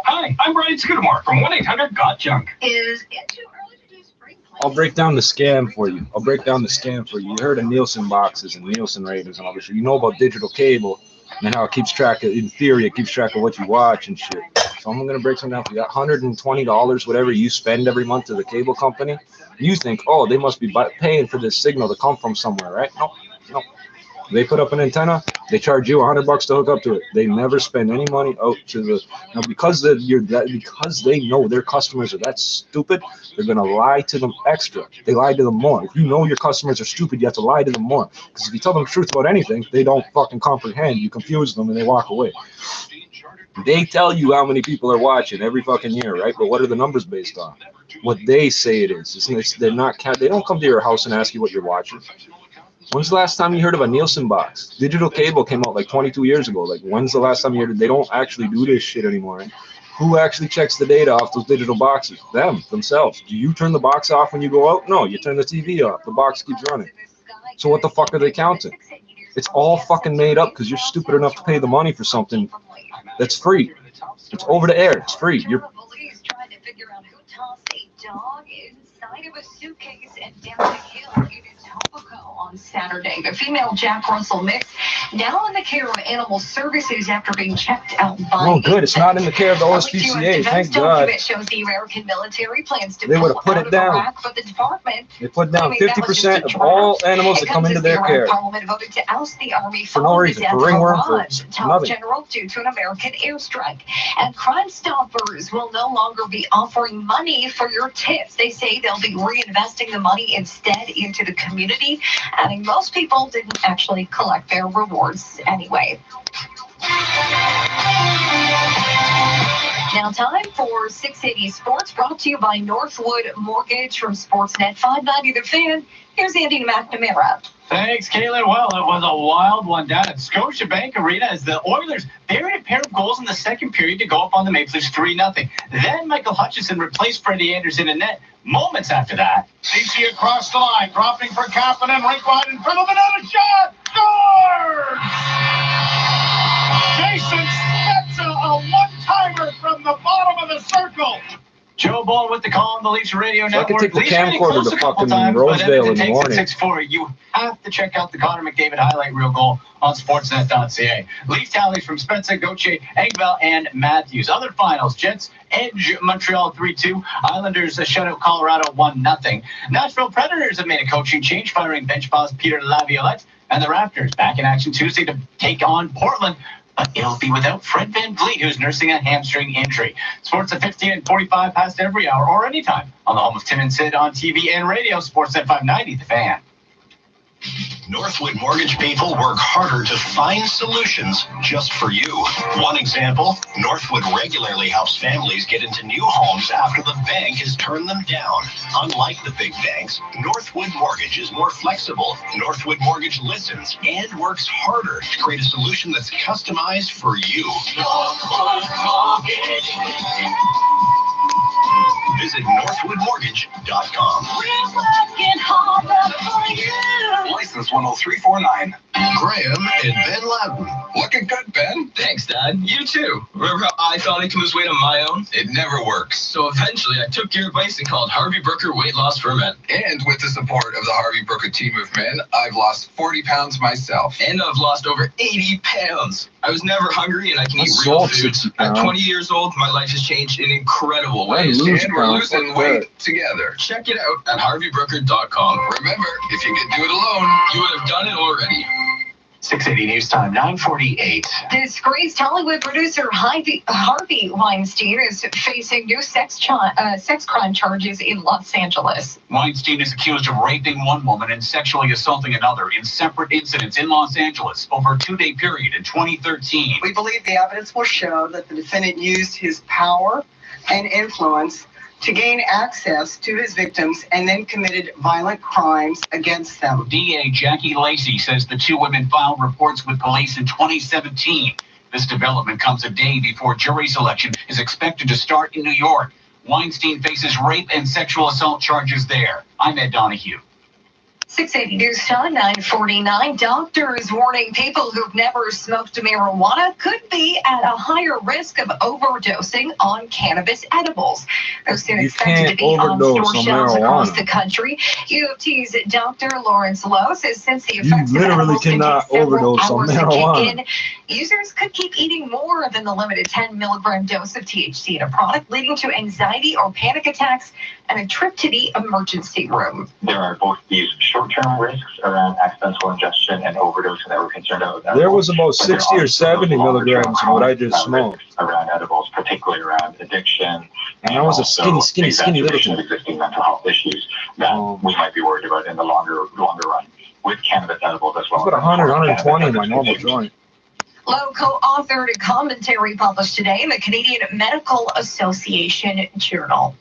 Speaker 17: Hi, I'm Brian Scudamore from 1-800-GOT-JUNK.
Speaker 3: Is it too early to do spring cleaning?
Speaker 1: I'll break down the scam for you. You heard of Nielsen boxes and Nielsen ratings and all this shit. You know about digital cable and how it keeps track of, in theory, it keeps track of what you watch and shit. So I'm going to break something down for you. $120, whatever you spend every month to the cable company, you think, oh, they must be paying for this signal to come from somewhere, right? No. They put up an antenna. They charge you $100 to hook up to it. They never spend any money out to the now because they know their customers are that stupid. They're gonna lie to them extra. They lie to them more. If you know your customers are stupid, you have to lie to them more. Because if you tell them the truth about anything, they don't fucking comprehend. You confuse them and they walk away. They tell you how many people are watching every fucking year, right? But what are the numbers based on? What they say it is. They're not. They don't come to your house and ask you what you're watching. When's the last time you heard of a Nielsen box? Digital cable came out like 22 years ago. Like, when's the last time you heard? They don't actually do this shit anymore. Right? Who actually checks the data off those digital boxes? Themselves. Do you turn the box off when you go out? No, you turn the TV off. The box keeps running. So what the fuck are they counting? It's all fucking made up because you're stupid enough to pay the money for something that's free. It's over the air. It's free.
Speaker 3: Police trying to figure out who tossed a dog inside of a suitcase and down a hill in Etobicoke on Saturday. The female Jack Russell mix now in the care of Animal Services after being checked out by.
Speaker 1: Oh, good. It's not in the care of the OSPCA. Thank God.
Speaker 3: Document shows the American military plans to
Speaker 1: They would have put it down.
Speaker 3: Iraq, but the department.
Speaker 1: They put down 50% of all animals that come into their care.
Speaker 3: Parliament voted to oust the army
Speaker 1: for no reason. For ringworm, for
Speaker 3: top
Speaker 1: nothing.
Speaker 3: general due to an American airstrike. And Crime Stoppers will no longer be offering money for your tips. They say they'll be reinvesting the money instead into the community. Adding most people didn't actually collect their rewards anyway. Now time for 680 Sports, brought to you by Northwood Mortgage from Sportsnet 590 The Fan. Here's Andy McNamara.
Speaker 11: Thanks, Kaylin. Well, it was a wild one down at Scotiabank Arena as the Oilers buried a pair of goals in the second period to go up on the Maple Leafs 3-0. Then Michael Hutchison replaced Freddie Anderson in net. Moments after that,
Speaker 16: Stacey across the line, dropping for Kapanen, right wide in front of another shot. Scores! Jason Spezza, a one-timer from the bottom of the circle.
Speaker 11: Joe Ball with the call on the Leafs radio
Speaker 1: So I
Speaker 11: network.
Speaker 1: could take the
Speaker 11: Leafs getting
Speaker 1: camcorder
Speaker 11: close
Speaker 1: to
Speaker 11: a couple
Speaker 1: fucking
Speaker 11: times,
Speaker 1: Rosedale
Speaker 11: but
Speaker 1: in the
Speaker 11: Edmonton
Speaker 1: morning.
Speaker 11: takes it 6-4. You have to check out the Connor McDavid highlight reel goal on Sportsnet.ca. Leafs tallies from Spezza, Gauthier, Engvall, and Matthews. Other finals: Jets edge Montreal 3-2. Islanders shutout Colorado 1-0. Nashville Predators have made a coaching change, firing bench boss Peter Laviolette. And the Raptors back in action Tuesday to take on Portland. But it'll be without Fred VanVleet, who's nursing a hamstring injury. Sports at 15 and 45 past every hour or anytime on the home of Tim and Sid on TV and radio. Sports at 590, The Fan.
Speaker 4: Northwood Mortgage people work harder to find solutions just for you. One example, Northwood regularly helps families get into new homes after the bank has turned them down. Unlike the big banks, Northwood Mortgage is more flexible. Northwood Mortgage listens and works harder to create a solution that's customized for you. Northwood Mortgage. Visit northwoodmortgage.com.
Speaker 10: We're working harder for you.
Speaker 16: License 10349.
Speaker 4: Graham and Ben Loudon.
Speaker 18: Looking good, Ben. Thanks, Dad. You too. Remember how I thought I could lose weight on my own? It never works. So eventually, I took your advice and called Harvey Brooker Weight Loss for Men. And with the support of the Harvey Brooker team of men, I've lost 40 pounds myself. And I've lost over 80 pounds. I was never hungry, and I can eat real food. At 20 years old, my life has changed in incredible ways. And we're losing weight together. Check it out at harveybrooker.com. Remember, if you could do it alone, you would have done it already.
Speaker 2: 680 News Time, 9:48.
Speaker 3: Disgraced Hollywood producer Harvey Weinstein is facing new sex crime charges in Los Angeles.
Speaker 17: Weinstein is accused of raping one woman and sexually assaulting another in separate incidents in Los Angeles over a 2-day period in 2013.
Speaker 19: We believe the evidence will show that the defendant used his power and influence to gain access to his victims and then committed violent crimes against them.
Speaker 17: DA Jackie Lacey says the two women filed reports with police in 2017. This development comes a day before jury selection is expected to start in New York. Weinstein faces rape and sexual assault charges there. I'm Ed Donahue.
Speaker 3: 680 News Time, 9:49. Doctors warning people who've never smoked marijuana could be at a higher risk of overdosing on cannabis edibles. Those soon expected to be on store shelves across the country. U of T's Dr. Lawrence Lowe says since the effects of edibles can take several hours to kick in, users could keep eating more than the limited 10 milligram dose of THC in a product, leading to anxiety or panic attacks and a trip to the emergency room.
Speaker 2: There are both these short-term risks around accidental ingestion and overdose that we're concerned about.
Speaker 1: There was about 60 or 70 milligrams in what I just smoked.
Speaker 2: Around edibles, particularly around addiction.
Speaker 1: And I was a skinny little thing.
Speaker 2: Existing mental health issues that we might be worried about in the longer run with cannabis edibles as well.
Speaker 1: I've got 100, 120 in my normal joint.
Speaker 3: Lowe co-authored a commentary published today in the Canadian Medical Association Journal.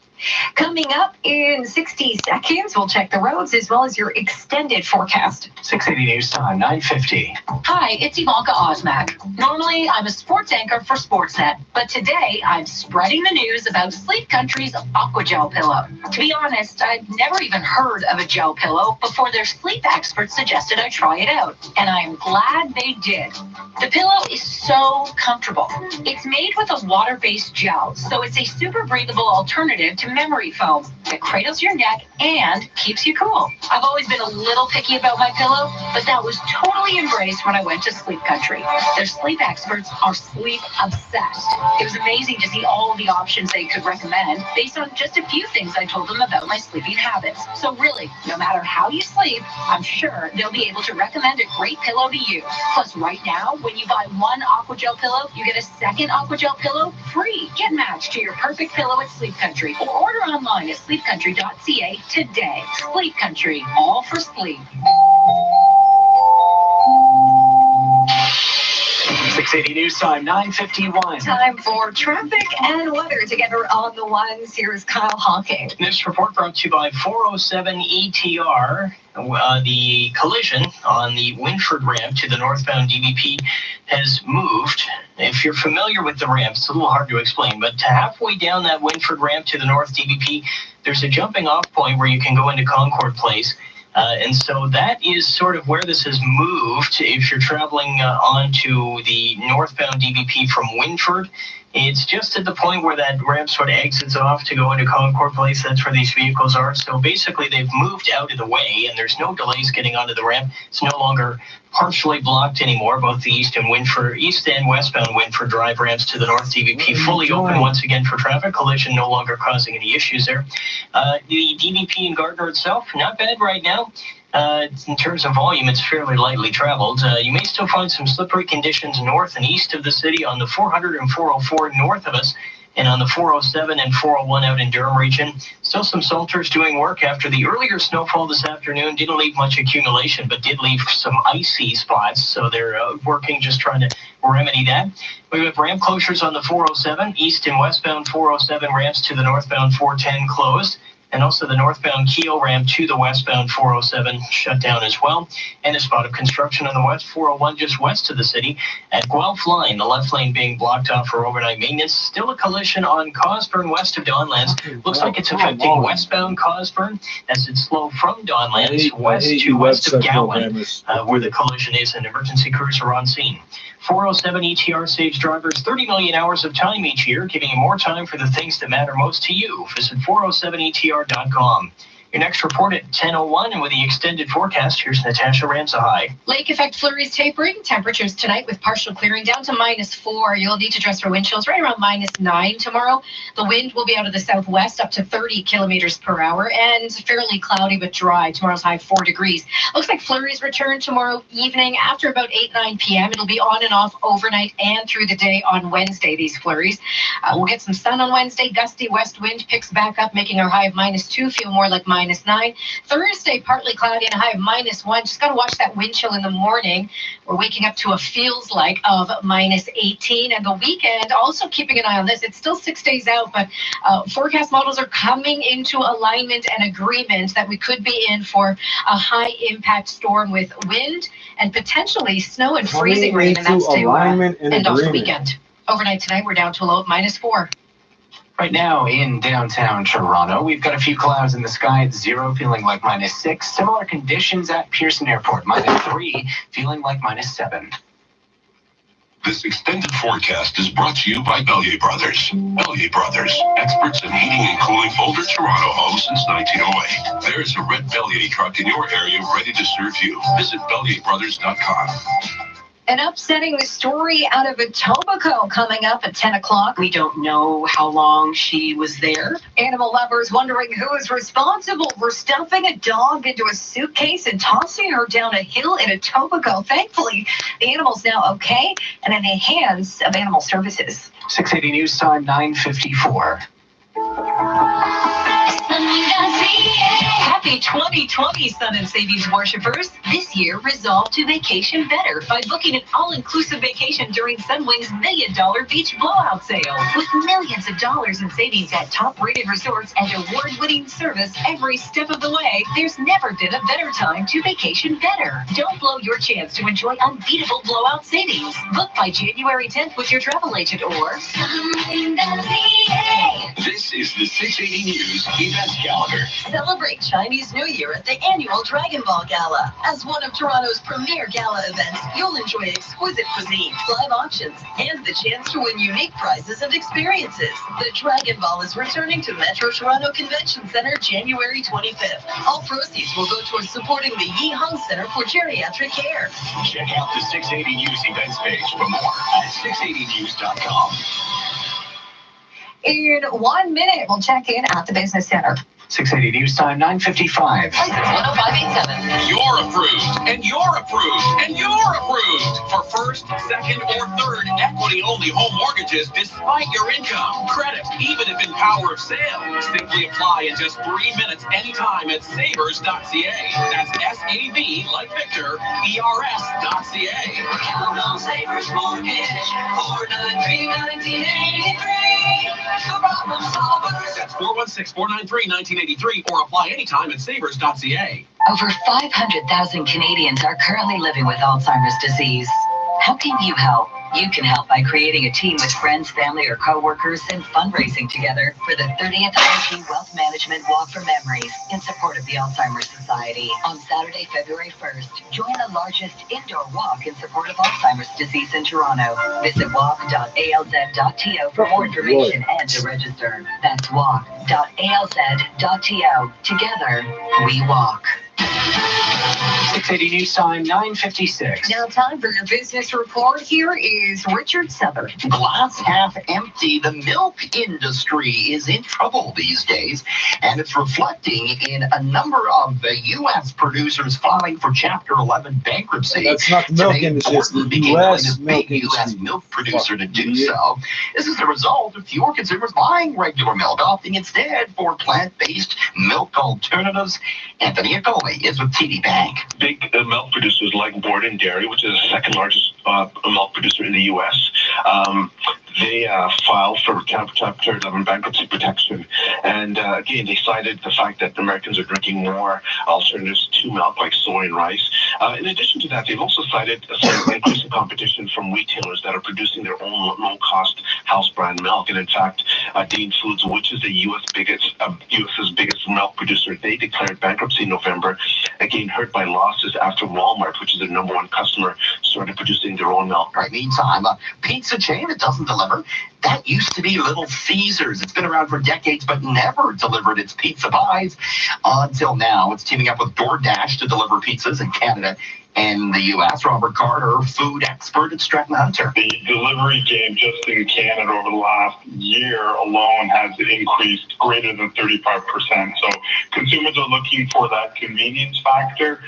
Speaker 3: Coming up in 60 seconds, we'll check the roads as well as your extended forecast.
Speaker 2: 680 News Time, 9:50.
Speaker 15: Hi, it's Ivanka Osmak. Normally, I'm a sports anchor for Sportsnet, but today I'm spreading the news about Sleep Country's Aquagel pillow. To be honest, I'd never even heard of a gel pillow before their sleep experts suggested I try it out, and I'm glad they did. The pillow is so comfortable. It's made with a water-based gel, so it's a super breathable alternative to memory foam that cradles your neck and keeps you cool. I've always been a little picky about my pillow, but that was totally embraced when I went to Sleep Country. Their sleep experts are sleep obsessed. It was amazing to see all of the options they could recommend based on just a few things I told them about my sleeping habits. So really, no matter how you sleep, I'm sure they'll be able to recommend a great pillow to you. Plus, right now, when you buy one Aquagel pillow, you get a second Aquagel pillow free. Get matched to your perfect pillow at Sleep Country or order online at sleepcountry.ca today. Sleep Country, all for sleep.
Speaker 2: 680 News Time, 9:51.
Speaker 3: Time for traffic and weather together on the ones. Here's Kyle Hawking.
Speaker 11: This report brought to you by 407 ETR. The collision on the Winford ramp to the northbound DBP has moved. If you're familiar with the ramp, it's a little hard to explain, but halfway down that Winford ramp to the north DBP, there's a jumping off point where you can go into Concord Place. And so that is sort of where this has moved. If you're traveling onto the northbound DBP from Winford, it's just at the point where that ramp sort of exits off to go into Concord Place. That's where these vehicles are. So basically, they've moved out of the way, and there's no delays getting onto the ramp. It's no longer partially blocked anymore. Both the east and westbound Winford Drive ramps to the north DBP fully open once again for traffic. Collision no longer causing any issues there. The DBP in Gardner itself, not bad right now. In terms of volume, it's fairly lightly traveled. You may still find some slippery conditions north and east of the city on the 400 and 404 north of us, and on the 407 and 401 out in Durham region. Still some salters doing work after the earlier snowfall this afternoon. Didn't leave much accumulation, but did leave some icy spots. So they're working, just trying to remedy that. We have ramp closures on the 407, east and westbound 407 ramps to the northbound 410 closed. And also the northbound Keel ramp to the westbound 407 shut down as well. And a spot of construction on the west 401 just west of the city at Guelph Line, the left lane being blocked off for overnight maintenance. Still a collision on Cosburn west of Donlands. Looks like it's affecting westbound Cosburn as it's slow from Donlands west of Gowan, where the collision is, and emergency crews are on scene. 407 ETR saves drivers 30 million hours of time each year, giving you more time for the things that matter most to you. Visit 407etr.com. Your next report at 10:01, and with the extended forecast, here's Natasha Ramsahai.
Speaker 15: Lake effect flurries tapering. Temperatures tonight with partial clearing down to -4. You'll need to dress for wind chills right around -9 tomorrow. The wind will be out of the southwest up to 30 kilometers per hour and fairly cloudy but dry. Tomorrow's high 4 degrees. Looks like flurries return tomorrow evening after about 8-9 p.m. It'll be on and off overnight and through the day on Wednesday, these flurries. We'll get some sun on Wednesday. Gusty west wind picks back up, making our high of -2 feel more like -9. Thursday, partly cloudy and a high of -1. Just got to watch that wind chill in the morning. We're waking up to a feels like of -18. And the weekend, also keeping an eye on this. It's still 6 days out, but forecast models are coming into alignment and agreement that we could be in for a high impact storm with wind and potentially snow and freezing rain. And that's to end off the weekend. Overnight tonight, we're down to a low of -4.
Speaker 2: Right now in downtown Toronto, we've got a few clouds in the sky at 0, feeling like -6. Similar conditions at Pearson Airport, -3, feeling like -7.
Speaker 9: This extended forecast is brought to you by Bellier Brothers. Bellier Brothers, experts in heating and cooling older Toronto homes since 1908. There's a red Bellier truck in your area ready to serve you. Visit BellierBrothers.com.
Speaker 15: An upsetting story out of Etobicoke coming up at 10 o'clock.
Speaker 13: We don't know how long she was there.
Speaker 15: Animal lovers wondering who is responsible for stuffing a dog into a suitcase and tossing her down a hill in Etobicoke. Thankfully, the animal's now okay and in the hands of Animal Services.
Speaker 2: 680 News Time, 9:54.
Speaker 15: Happy 2020, Sun and Savings worshipers. This year, resolve to vacation better by booking an all-inclusive vacation during Sunwing's $1 million beach blowout sale. With millions of dollars in savings at top-rated resorts and award-winning service every step of the way, there's never been a better time to vacation better. Don't blow your chance to enjoy unbeatable blowout savings. Book by January 10th with your travel agent or Sun.ca.
Speaker 4: This is the 680 News event calendar.
Speaker 15: Celebrate Chinese New Year at the annual Dragon Ball Gala. As one of Toronto's premier gala events, you'll enjoy exquisite cuisine, live auctions, and the chance to win unique prizes and experiences. The Dragon Ball is returning to Metro Toronto Convention Centre January 25th. All proceeds will go towards supporting the Yi Hung Center for Geriatric Care.
Speaker 4: Check out the 680 News events page for more at 680news.com.
Speaker 15: In 1 minute, we'll check in at the Business Center.
Speaker 2: 680 News Time, 9:55.
Speaker 15: License 10587.
Speaker 17: You're approved, and you're approved, and you're approved for first, second, or third equity-only home mortgages despite your income. Credit, even if in power of sale. Simply apply in just 3 minutes anytime at savers.ca. That's S-A-V like Victor, E-R-S.ca.
Speaker 13: Count on Savers Mortgage, 493-1983. The problem solvers.
Speaker 17: That's 416-493-1983 or apply anytime at savers.ca.
Speaker 15: Over 500,000 Canadians are currently living with Alzheimer's disease. How can you help? You can help by creating a team with friends, family, or co-workers and fundraising together for the 30th ING Wealth Management Walk for Memories in support of the Alzheimer's Society on Saturday, February 1st. Join the largest indoor walk in support of Alzheimer's disease in Toronto. Visit walk.alz.to for more information and to register. That's walk.alz.to. Together, we walk.
Speaker 2: 680 News Time, 9:56.
Speaker 15: Now time for your business report. Here is Richard Southern.
Speaker 5: Glass half empty. The milk industry is in trouble these days, and it's reflecting in a number of the U.S. producers filing for Chapter 11 bankruptcy.
Speaker 1: That's not the milk industry, it's the U.S. milk industry.
Speaker 5: U.S. milk producer to do so. This is the result of fewer consumers buying regular milk, opting instead for plant-based milk alternatives. Anthony Akoli is with TD Bank.
Speaker 8: Big milk producers like Borden Dairy, which is the second largest milk producer in the U.S., they filed for Chapter 11 bankruptcy protection. And again, they cited the fact that Americans are drinking more alternatives to milk like soy and rice. In addition to that, they've also cited some increasing competition from retailers that are producing their own low-cost house brand milk. And in fact, Dean Foods, which is the US's biggest milk producer, they declared bankruptcy in November, again hurt by losses after Walmart, which is their number one customer, started producing their own milk.
Speaker 5: Right. Meantime, a pizza chain that doesn't deliver. That used to be Little Caesars. It's been around for decades, but never delivered its pizza pies until now. It's teaming up with DoorDash to deliver pizzas in Canada and the U.S. Robert Carter, food expert at Stratton Hunter.
Speaker 20: The delivery game just in Canada over the last year alone has increased greater than 35%. So consumers are looking for that convenience factor.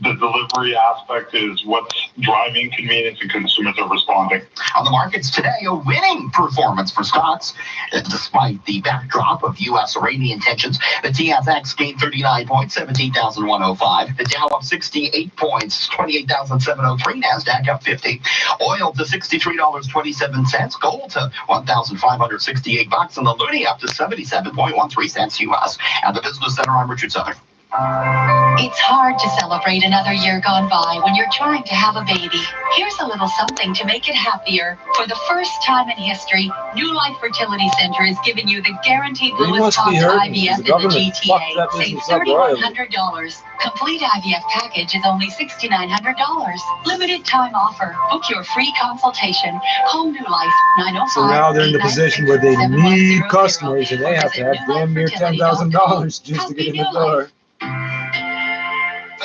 Speaker 20: The delivery aspect is what's driving convenience, and consumers are responding.
Speaker 5: On the markets today, a winning performance for stocks. Despite the backdrop of U.S.-Iranian tensions, the TSX gained 39 points, 17,105. The Dow up 68 points, 28,703. NASDAQ up 50. Oil to $63.27. Gold to $1,568. And the loonie up to 77.13 cents U.S. At the Business Center, I'm Richard Southern.
Speaker 6: It's hard to celebrate another year gone by when you're trying to have a baby. Here's a little something to make it happier. For the first time in history, New Life Fertility Center is giving you the guaranteed lowest cost IVF in the GTA. Save $3,100. Complete IVF package is only $6,900. Limited time offer. Book your free consultation. Call New Life 905.
Speaker 1: So now they're in the position where they need customers, and they have to have damn near $10,000 just to get in the door.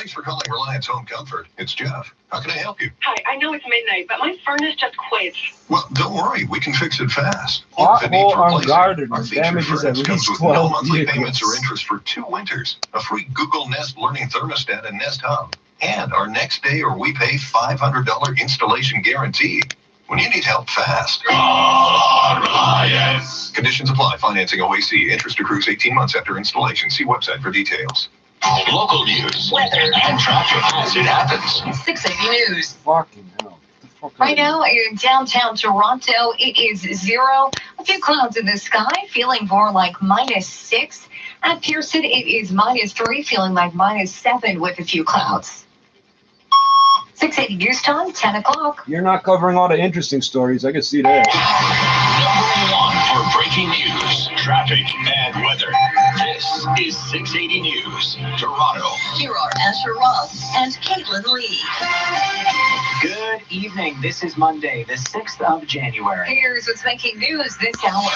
Speaker 4: Thanks for calling Reliance Home Comfort. It's Jeff. How can I help you?
Speaker 14: Hi, I know it's midnight, but my furnace just quit.
Speaker 4: Well, don't worry. We can fix it fast.
Speaker 1: Pothole unguarded
Speaker 4: Our featured
Speaker 1: damages at
Speaker 4: furnace comes
Speaker 1: least
Speaker 4: with no
Speaker 1: 12
Speaker 4: monthly payments or
Speaker 1: vehicles.
Speaker 4: interest for 2 winters, a free Google Nest Learning thermostat and Nest Hub, and our next day or we pay $500 installation guarantee. When you need help fast. Reliance. Conditions apply. Financing OAC. Interest accrues 18 months after installation. See website for details.
Speaker 9: Local news,
Speaker 15: Weather
Speaker 9: and traffic as it happens.
Speaker 15: 680 News.
Speaker 1: Fucking hell.
Speaker 3: Right now in downtown Toronto, it is 0. A few clouds in the sky, feeling more like -6. At Pearson, it is -3, feeling like -7 with a few clouds. 680 News Time, 10 o'clock.
Speaker 1: You're not covering all the interesting stories. I can see that.
Speaker 9: Number 1 for breaking news, traffic, and weather. This is 680 News, Toronto.
Speaker 15: Here are Asher Ross and Caitlin Lee.
Speaker 2: Good evening. This is Monday, the 6th of January.
Speaker 3: Here's what's making news this hour.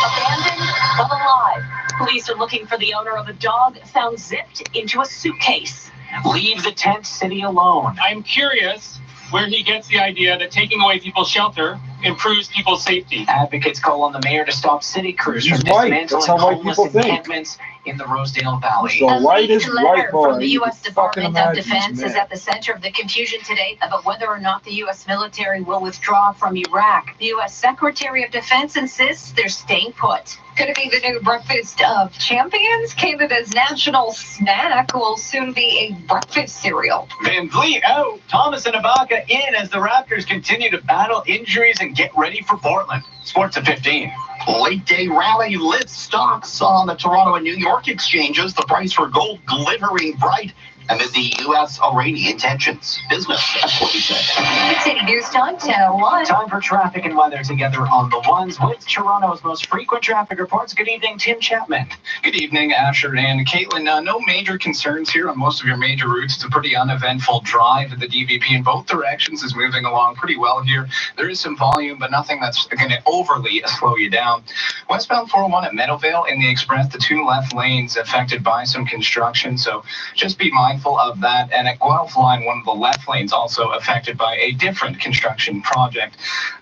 Speaker 10: Abandoned but alive. Police are looking for the owner of a dog found zipped into a suitcase.
Speaker 2: Leave the tent city alone.
Speaker 21: I'm curious where he gets the idea that taking away people's shelter improves people's safety.
Speaker 2: Advocates call on the mayor to stop city crews
Speaker 1: He's
Speaker 2: from
Speaker 1: white.
Speaker 2: dismantling
Speaker 1: That's how white
Speaker 2: homeless
Speaker 1: people think.
Speaker 2: encampments in the Rosedale Valley.
Speaker 1: The whitest
Speaker 15: letter
Speaker 1: white boy.
Speaker 15: from the
Speaker 1: you
Speaker 15: U.S.
Speaker 1: can fucking
Speaker 15: Department of
Speaker 1: imagine.
Speaker 15: Defense is at the center of the confusion today about whether or not the U.S. military will withdraw from Iraq. The U.S. Secretary of Defense insists they're staying put.
Speaker 3: Going to be the new Breakfast of Champions. Canada's national snack will soon be a breakfast cereal.
Speaker 11: Van Vliet out, Thomas and Ibaka in as the Raptors continue to battle injuries and get ready for Portland. Sports at 15.
Speaker 5: Late day rally lit stocks on the Toronto and New York exchanges. The price for gold glittering bright amid the U.S.-Iranian tensions. Business at 46.
Speaker 3: 680 News Time, 10:01.
Speaker 2: Time for traffic and weather together on the ones with Toronto's most frequent traffic reports. Good evening, Tim Chapman.
Speaker 22: Good evening, Asher and Caitlin. No major concerns here on most of your major routes. It's a pretty uneventful drive. The DVP in both directions is moving along pretty well here. There is some volume, but nothing that's going to overly slow you down. Westbound 401 at Meadowvale in the Express, the 2 left lanes affected by some construction, so just be mindful of that. And at Guelph Line, one of the left lanes also affected by a different construction project.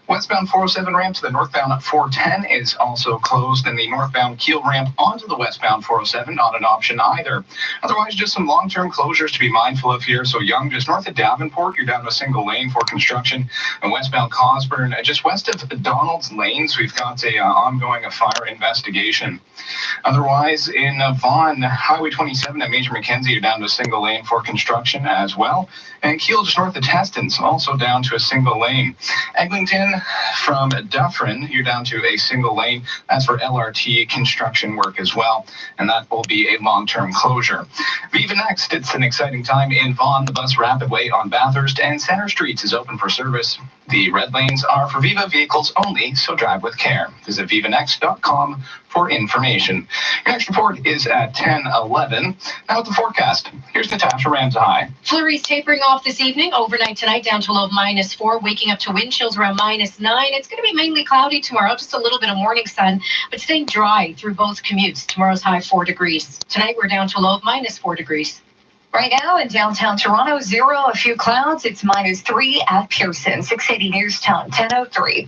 Speaker 22: Westbound 407 ramp to the northbound 410 is also closed, and the northbound Kiel ramp onto the westbound 407, not an option either. Otherwise, just some long-term closures to be mindful of here. So Yonge, just north of Davenport, you're down to a single lane for construction. And westbound Cosburn, just west of Donald's Lanes, we've got a ongoing fire investigation. Otherwise, in Vaughan, Highway 27 at Major Mackenzie, you're down to a single lane for construction as well. And Kiel, just north of Testons, also down to a single lane. Eglinton from Dufferin, you're down to a single lane. That's for LRT construction work as well, and that will be a long-term closure. Viva Next, it's an exciting time in Vaughan. The bus Rapidway on Bathurst and Center Streets is open for service. The red lanes are for Viva vehicles only, so drive with care. Visit vivanext.com for information. Your next report is at 10:11. Now with the forecast, here's Natasha Ramsay.
Speaker 15: Flurries tapering off this evening. Overnight tonight down to a low of -4, waking up to wind chills around -9. It's going to be mainly cloudy tomorrow, just a little bit of morning sun, but staying dry through both commutes. Tomorrow's high 4 degrees. Tonight we're down to a low of -4 degrees.
Speaker 3: Right now in downtown Toronto, 0, a few clouds. It's -3 at Pearson. 680 News Time, 10:03.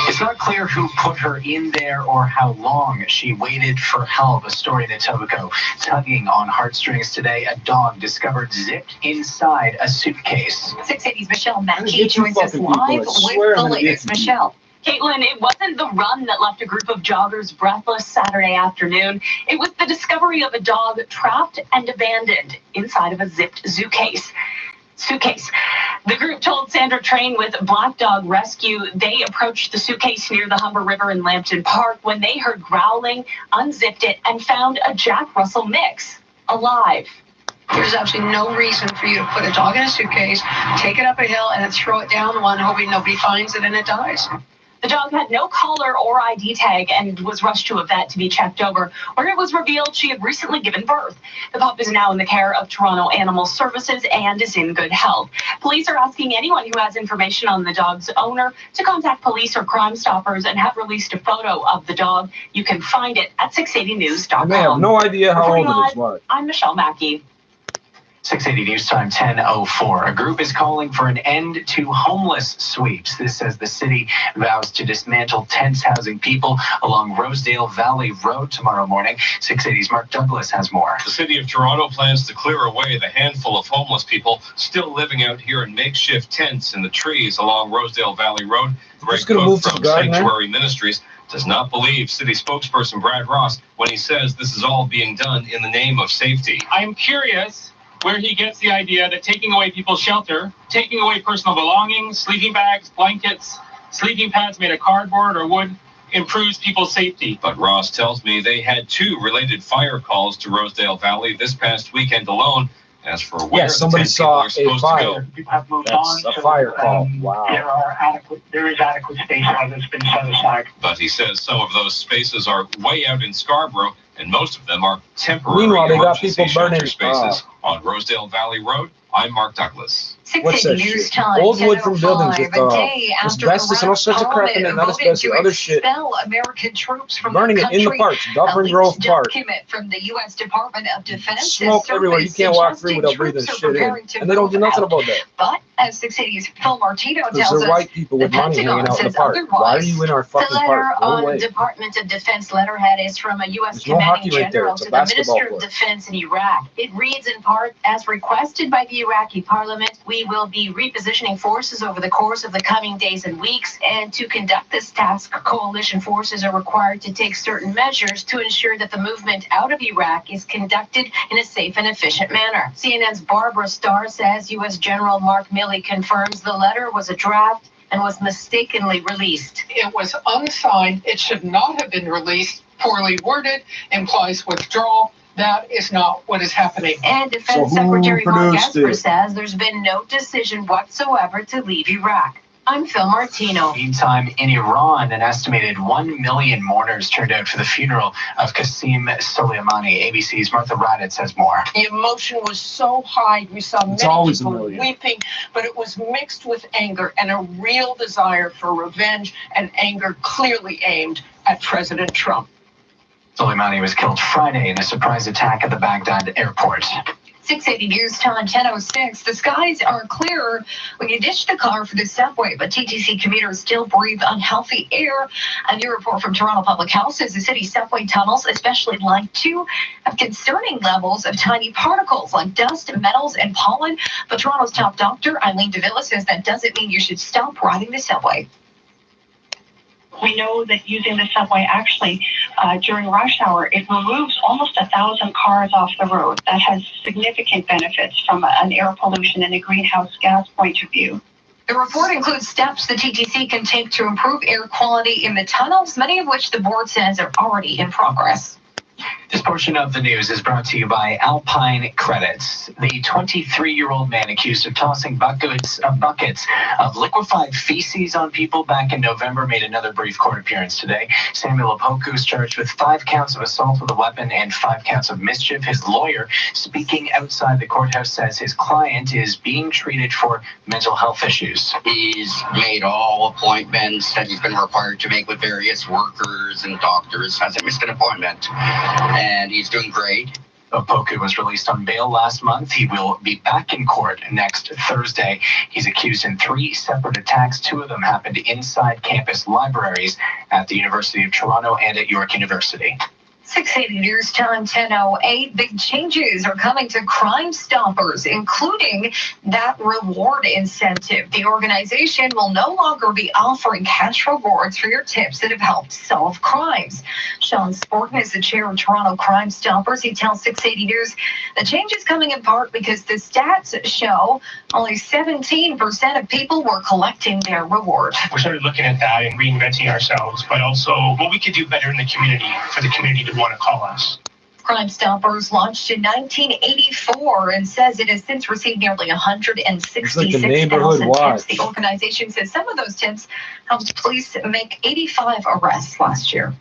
Speaker 2: It's not clear who put her in there or how long she waited for help. A story in Etobicoke tugging on heartstrings today. A dog discovered zipped inside a suitcase.
Speaker 3: 680's Michelle Mackey joins us live with the latest. Michelle.
Speaker 10: Caitlin, it wasn't the run that left a group of joggers breathless Saturday afternoon. It was the discovery of a dog trapped and abandoned inside of a zipped suitcase. The group told Sandra Train with Black Dog Rescue they approached the suitcase near the Humber River in Lambton Park when they heard growling, unzipped it, and found a Jack Russell mix alive.
Speaker 12: There's absolutely no reason for you to put a dog in a suitcase, take it up a hill, and then throw it down one, hoping nobody finds it and it dies.
Speaker 10: The dog had no collar or ID tag and was rushed to a vet to be checked over, where it was revealed she had recently given birth. The pup is now in the care of Toronto Animal Services and is in good health. Police are asking anyone who has information on the dog's owner to contact police or Crime Stoppers and have released a photo of the dog. You can find it at 680news.com.
Speaker 1: I may have no idea how old it is.
Speaker 10: What? I'm Michelle Mackey.
Speaker 2: 680 News Time 10:04. A group is calling for an end to homeless sweeps. This says the city vows to dismantle tents housing people along Rosedale Valley Road tomorrow morning. 680's Mark Douglas has more.
Speaker 7: The city of Toronto plans to clear away the handful of homeless people still living out here in makeshift tents in the trees along Rosedale Valley Road. Greg Cook from Sanctuary Ministries does not believe city spokesperson Brad Ross when he says this is all being done in the name of safety.
Speaker 21: I'm curious where he gets the idea that taking away people's shelter, taking away personal belongings, sleeping bags, blankets, sleeping pads made of cardboard or wood improves people's safety.
Speaker 7: But Ross tells me they had 2 related fire calls to Rosedale Valley this past weekend alone. As for where
Speaker 1: somebody
Speaker 7: the 10 people
Speaker 1: saw
Speaker 7: are supposed
Speaker 1: a fire.
Speaker 7: to go.
Speaker 21: People have moved
Speaker 1: That's
Speaker 21: on.
Speaker 1: a fire call. Wow.
Speaker 21: There is adequate space that's been set aside.
Speaker 7: But he says some of those spaces are way out in Scarborough, and most of them are temporary
Speaker 1: Meanwhile, they got
Speaker 7: emergency
Speaker 1: people burning,
Speaker 7: shelter spaces. On Rosedale Valley Road, I'm Mark Douglas.
Speaker 1: What's that shit? Old wood from buildings with asbestos and all sorts of crap in it, not asbestos, other shit.
Speaker 3: American troops from
Speaker 1: Burning it in the parks, Dufferin Grove Park.
Speaker 3: Document from the U.S. Department of Defense.
Speaker 1: Smoke everywhere. You can't walk through without breathing shit in. And they don't do nothing about that.
Speaker 3: But as 680's Phil Martino
Speaker 1: Because
Speaker 3: tells
Speaker 1: they're
Speaker 3: us,
Speaker 1: white people with money hanging out in the park. Why are you in our fucking
Speaker 3: the letter
Speaker 1: park? Go
Speaker 3: on
Speaker 1: away.
Speaker 3: Department of Defense letterhead is from a U.S.
Speaker 1: There's no hockey
Speaker 3: commanding
Speaker 1: right there.
Speaker 3: general
Speaker 1: It's a
Speaker 3: to the
Speaker 1: basketball
Speaker 3: Minister of
Speaker 1: court.
Speaker 3: Defense in Iraq. It reads in part, as requested by the Iraqi parliament, we will be repositioning forces over the course of the coming days and weeks, and to conduct this task, coalition forces are required to take certain measures to ensure that the movement out of Iraq is conducted in a safe and efficient manner. CNN's Barbara Starr says U.S. General Mark Milley confirms the letter was a draft and was mistakenly released.
Speaker 12: It was unsigned. It should not have been released. Poorly worded, implies withdrawal. That is not what is happening.
Speaker 3: And Defense Secretary Mark Esper says there's been no decision whatsoever to leave Iraq. I'm Phil Martino.
Speaker 2: Meantime, in Iran, an estimated 1 million mourners turned out for the funeral of Qasem Soleimani. ABC's Martha Raddatz has more.
Speaker 13: The emotion was so high. We saw many
Speaker 1: always a
Speaker 13: people
Speaker 1: million.
Speaker 13: weeping, but it was mixed with anger and a real desire for revenge, and anger clearly aimed at President Trump.
Speaker 2: Soleimani was killed Friday in a surprise attack at the Baghdad airport.
Speaker 3: 680 News Time 10:06. The skies are clearer when you ditch the car for the subway, but TTC commuters still breathe unhealthy air. A new report from Toronto Public Health says the city's subway tunnels, especially Line 2, have concerning levels of tiny particles like dust, metals, and pollen. But Toronto's top doctor, Eileen Davila, says that doesn't mean you should stop riding the subway.
Speaker 14: We know that using the subway actually during rush hour, it removes almost 1,000 cars off the road. That has significant benefits from an air pollution and a greenhouse gas point of view.
Speaker 3: The report includes steps the TTC can take to improve air quality in the tunnels, many of which the board says are already in progress.
Speaker 2: This portion of the news is brought to you by Alpine Credits. The 23-year-old man accused of tossing buckets of liquefied feces on people back in November made another brief court appearance today. Samuel Opoku is charged with 5 counts of assault with a weapon and 5 counts of mischief. His lawyer, speaking outside the courthouse, says his client is being treated for mental health issues.
Speaker 16: He's made all appointments that he's been required to make with various workers and doctors. Hasn't missed an appointment. And he's doing great.
Speaker 2: Opoku was released on bail last month. He will be back in court next Thursday. He's accused in 3 separate attacks. 2 of them happened inside campus libraries at the University of Toronto and at York University.
Speaker 3: 680 News Time 10:08. Big changes are coming to Crime Stoppers, including that reward incentive. The organization will no longer be offering cash rewards for your tips that have helped solve crimes. Sean Sporton is the chair of Toronto Crime Stoppers. He tells 680 News the change is coming in part because the stats show only 17% of people were collecting their reward.
Speaker 21: We started looking at that and reinventing ourselves, but also what we could do better in the community for the community to want to call us.
Speaker 3: Crime Stoppers launched in 1984 and says it has since received nearly 166,000 tips. The organization says some of those tips helped police make 85 arrests last year.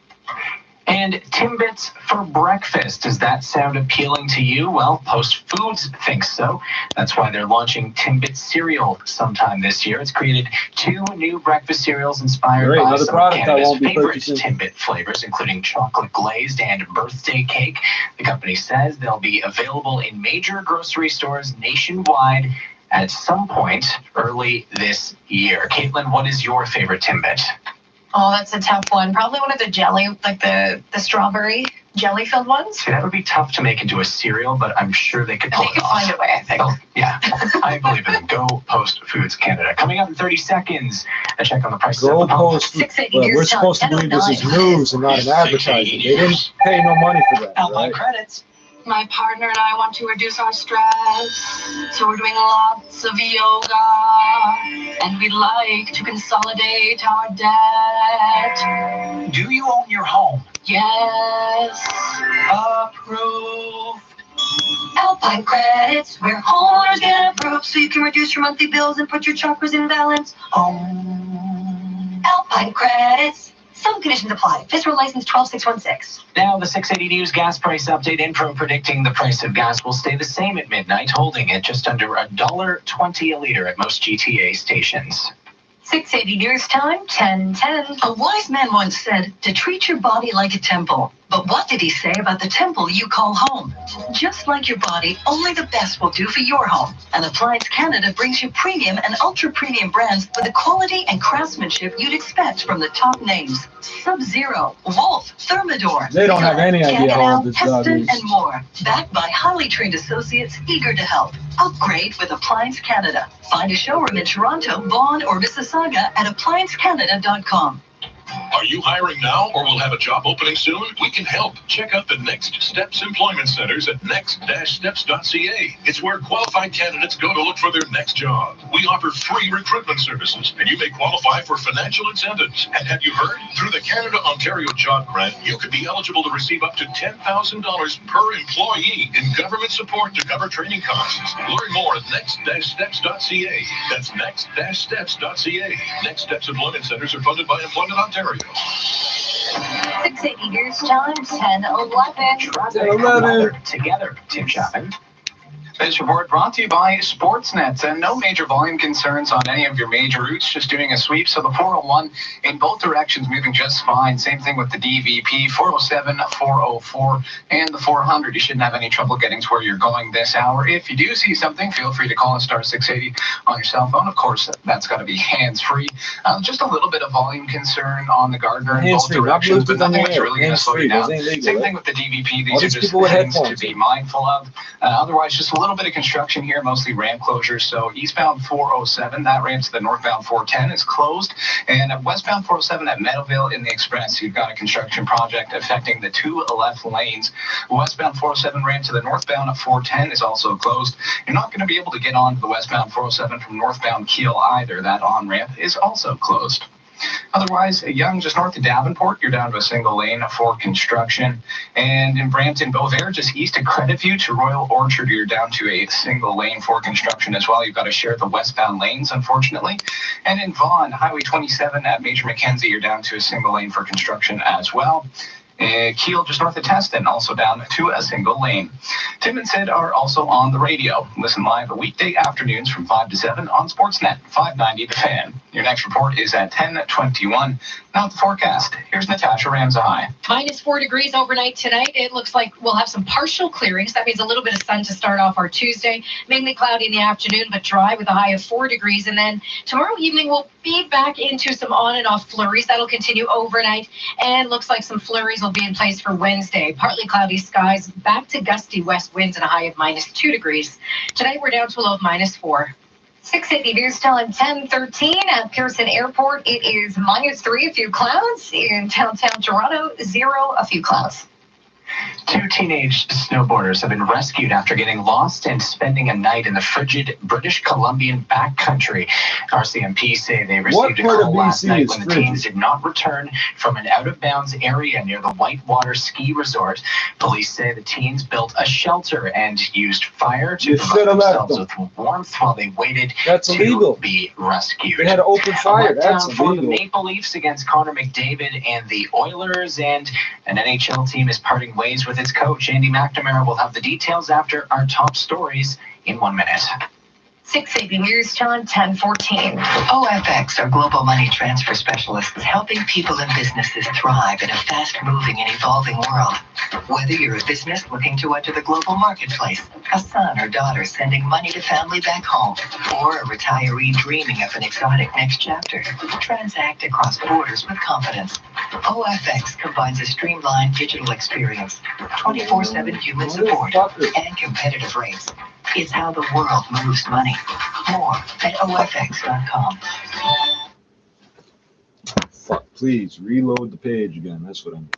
Speaker 2: And Timbits for breakfast. Does that sound appealing to you? Well, Post Foods thinks so. That's why they're launching Timbits cereal sometime this year. It's created 2 new breakfast cereals inspired by some of Canada's favorite Timbit flavors, including chocolate glazed and birthday cake. The company says they'll be available in major grocery stores nationwide at some point early this year. Caitlin, what is your favorite Timbit?
Speaker 15: Oh, that's a tough one. Probably one of the jelly, like the strawberry jelly-filled ones.
Speaker 2: See, that would be tough to make into a cereal, but I'm sure they could.
Speaker 15: They could find a way, I think.
Speaker 2: Oh, yeah, I believe in them. Go Post Foods Canada. Coming up in 30 seconds, a check on the prices of the
Speaker 1: Post. We're supposed to believe this is news and not an advertising. They didn't pay no money for that.
Speaker 2: Outline credits.
Speaker 18: My partner and I want to reduce our stress, so we're doing lots of yoga, and we'd like to consolidate our debt.
Speaker 2: Do you own your home?
Speaker 18: Yes.
Speaker 2: Approved.
Speaker 18: Alpine Credits, where homeowners get approved, so you can reduce your monthly bills and put your chakras in balance. Alpine Credits. Some conditions apply. FSRA license 12616.
Speaker 2: Now the 680 News gas price update. Info predicting the price of gas will stay the same at midnight, holding it just under $1.20 a liter at most GTA stations.
Speaker 15: 680 News Time, 10:10.
Speaker 6: A wise man once said to treat your body like a temple. But what did he say about the temple you call home? Just like your body, only the best will do for your home. And Appliance Canada brings you premium and ultra-premium brands with the quality and craftsmanship you'd expect from the top names. Sub-Zero, Wolf, Thermador.
Speaker 1: They don't have any idea how old this dog
Speaker 6: Heston,
Speaker 1: is.
Speaker 6: and more. Backed by highly trained associates eager to help. Upgrade with Appliance Canada. Find a showroom in Toronto, Vaughan, or Mississauga at appliancecanada.com.
Speaker 9: Are you hiring now or will have a job opening soon? We can help. Check out the Next Steps Employment Centers at next-steps.ca. It's where qualified candidates go to look for their next job. We offer free recruitment services, and you may qualify for financial incentives. And have you heard? Through the Canada-Ontario Job Grant, you could be eligible to receive up to $10,000 per employee in government support to cover training costs. Learn more at next-steps.ca. That's next-steps.ca. Next Steps Employment Centers are funded by Employment Ontario.
Speaker 15: 680 News Time, 10:11.
Speaker 2: Together, Tim Chapman.
Speaker 22: This report brought to you by Sportsnet. And no major volume concerns on any of your major routes, just doing a sweep. So the 401 in both directions moving just fine. Same thing with the DVP, 407, 404, and the 400. You shouldn't have any trouble getting to where you're going this hour. If you do see something, feel free to call us star 680 on your cell phone. Of course, that's got to be hands-free. Just a little bit of volume concern on the Gardner in both directions, but nothing that's really going to slow you down. Same thing with the DVP. These are just things to be mindful of. Otherwise, just a little bit of construction here, mostly ramp closures. So eastbound 407, that ramp to the northbound 410 is closed. And westbound 407 at Meadowville in the Express, you've got a construction project affecting the 2 left lanes. Westbound 407 ramp to the northbound 410 is also closed. You're not going to be able to get onto the westbound 407 from northbound Kiel either. That on-ramp is also closed. Otherwise, Young, just north of Davenport, you're down to a single lane for construction. And in Brampton, Beauvais, just east of Credit View to Royal Orchard, you're down to a single lane for construction as well. You've got to share the westbound lanes, unfortunately. And in Vaughan, Highway 27 at Major Mackenzie, you're down to a single lane for construction as well. Kiel, just north of Teston, also down to a single lane. Tim and Sid are also on the radio. Listen live weekday afternoons from 5 to 7 on Sportsnet, 590 The Fan. Your next report is at 10:21. Now the forecast. Here's Natasha Ramsahai.
Speaker 15: -4 degrees overnight tonight. It looks like we'll have some partial clearings. That means a little bit of sun to start off our Tuesday. Mainly cloudy in the afternoon, but dry with a high of 4 degrees. And then tomorrow evening, we'll be back into some on and off flurries. That'll continue overnight. And looks like some flurries will be in place for Wednesday. Partly cloudy skies, back to gusty west winds and a high of -2 degrees. Tonight, we're down to a low of -4. 680 News Time, 10:13 at Pearson Airport. It is -3, a few clouds. In downtown Toronto, 0, a few clouds.
Speaker 2: Two teenage snowboarders have been rescued after getting lost and spending a night in the frigid British Columbian backcountry. RCMP say they received a call last night when the teens did not return from an out-of-bounds area near the Whitewater Ski Resort. Police say the teens built a shelter and used fire to provide themselves with warmth while they waited to be rescued.
Speaker 1: They had to open fire. That's illegal.
Speaker 2: For the Maple Leafs against Connor McDavid and the Oilers, and an NHL team is parting ways with its coach. Andy McNamara will have the details after our top stories in 1 minute.
Speaker 15: 680 News, John, 10:14.
Speaker 6: OFX, our global money transfer specialists, helping people and businesses thrive in a fast-moving and evolving world. Whether you're a business looking to enter the global marketplace, a son or daughter sending money to family back home, or a retiree dreaming of an exotic next chapter, transact across borders with confidence. OFX combines a streamlined digital experience, 24/7 human support, and competitive rates. It's how the world moves money. More at OFX.com.
Speaker 1: Fuck, please reload the page again. That's what I'm.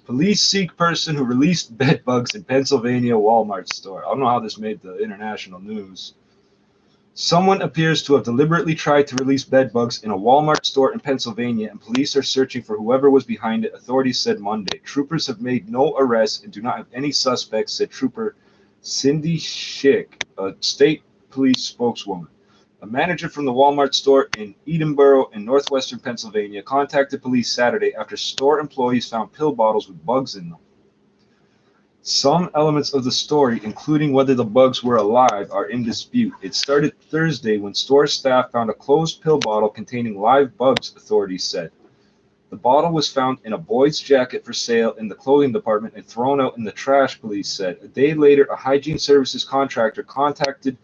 Speaker 1: Police seek person who released bed bugs in Pennsylvania Walmart store. I don't know how this made the international news. Someone appears to have deliberately tried to release bed bugs in a Walmart store in Pennsylvania, and police are searching for whoever was behind it, authorities said Monday. Troopers have made no arrests and do not have any suspects, said Trooper Cindy Schick, a state police spokeswoman. A manager from the Walmart store in Edinburgh in northwestern Pennsylvania contacted police Saturday after store employees found pill bottles with bugs in them. Some elements of the story, including whether the bugs were alive, are in dispute. It started Thursday when store staff found a closed pill bottle containing live bugs, authorities said. The bottle was found in a boy's jacket for sale in the clothing department and thrown out in the trash, police said. A day later, a hygiene services contractor contacted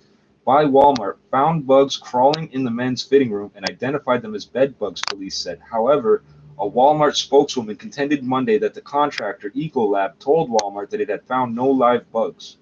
Speaker 1: by Walmart found bugs crawling in the men's fitting room and identified them as bed bugs, police said. However, a Walmart spokeswoman contended Monday that the contractor, Ecolab, told Walmart that it had found no live bugs.